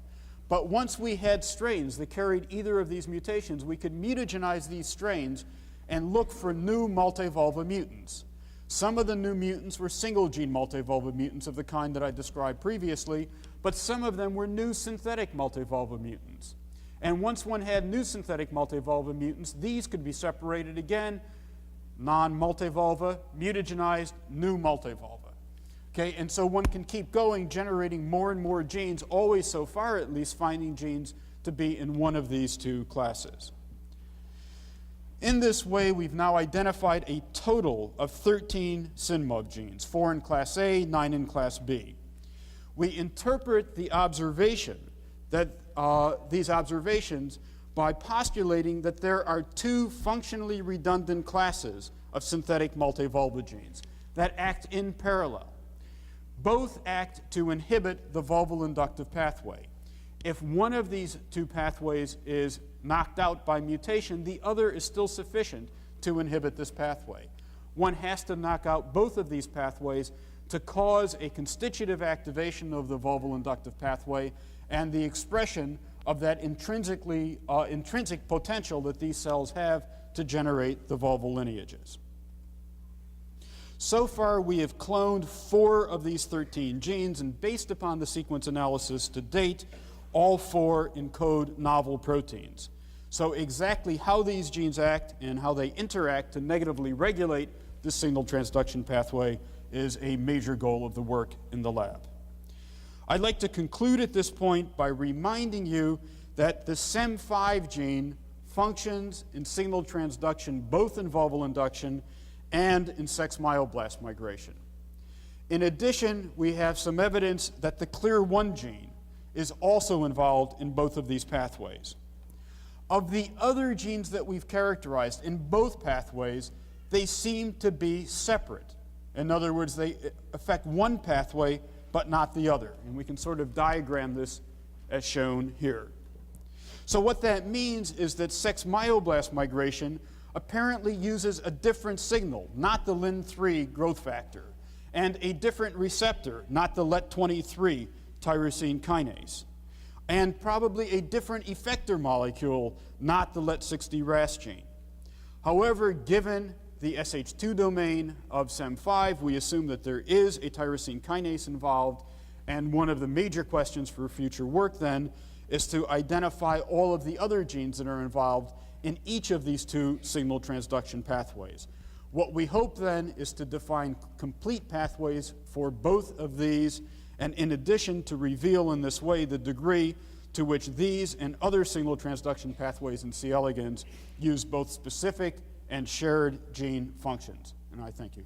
C: But once we had strains that carried either of these mutations, we could mutagenize these strains and look for new multivulva mutants. Some of the new mutants were single-gene multivulva mutants of the kind that I described previously, but some of them were new synthetic multivulva mutants. And once one had new synthetic multivulva mutants, these could be separated again, non-multivulva, mutagenized, new multivulva. Okay, and so one can keep going, generating more and more genes, always so far at least finding genes to be in one of these two classes. In this way, we've now identified a total of 13 SynMUV genes, 4 in class A, 9 in class B. We interpret the observation that these observations by postulating that there are two functionally redundant classes of synthetic multivulva genes that act in parallel. Both act to inhibit the vulval inductive pathway. If one of these two pathways is knocked out by mutation, the other is still sufficient to inhibit this pathway. One has to knock out both of these pathways to cause a constitutive activation of the vulval inductive pathway and the expression of that intrinsic potential that these cells have to generate the vulval lineages. So far, we have cloned 4 of these 13 genes, and based upon the sequence analysis to date, all 4 encode novel proteins. So exactly how these genes act and how they interact to negatively regulate this signal transduction pathway is a major goal of the work in the lab. I'd like to conclude at this point by reminding you that the SEM5 gene functions in signal transduction both in vulval induction and in sex myoblast migration. In addition, we have some evidence that the CLEAR1 gene is also involved in both of these pathways. Of the other genes that we've characterized in both pathways, they seem to be separate. In other words, they affect one pathway but not the other. And we can sort of diagram this as shown here. So what that means is that sex myoblast migration apparently uses a different signal, not the LIN3 growth factor, and a different receptor, not the LET23 tyrosine kinase, and probably a different effector molecule, not the LET60 RAS gene. However, given the SH2 domain of SEM5, we assume that there is a tyrosine kinase involved, and one of the major questions for future work then is to identify all of the other genes that are involved in each of these two signal transduction pathways. What we hope then is to define complete pathways for both of these, and in addition to reveal in this way the degree to which these and other signal transduction pathways in C. elegans use both specific and shared gene functions. And I thank you.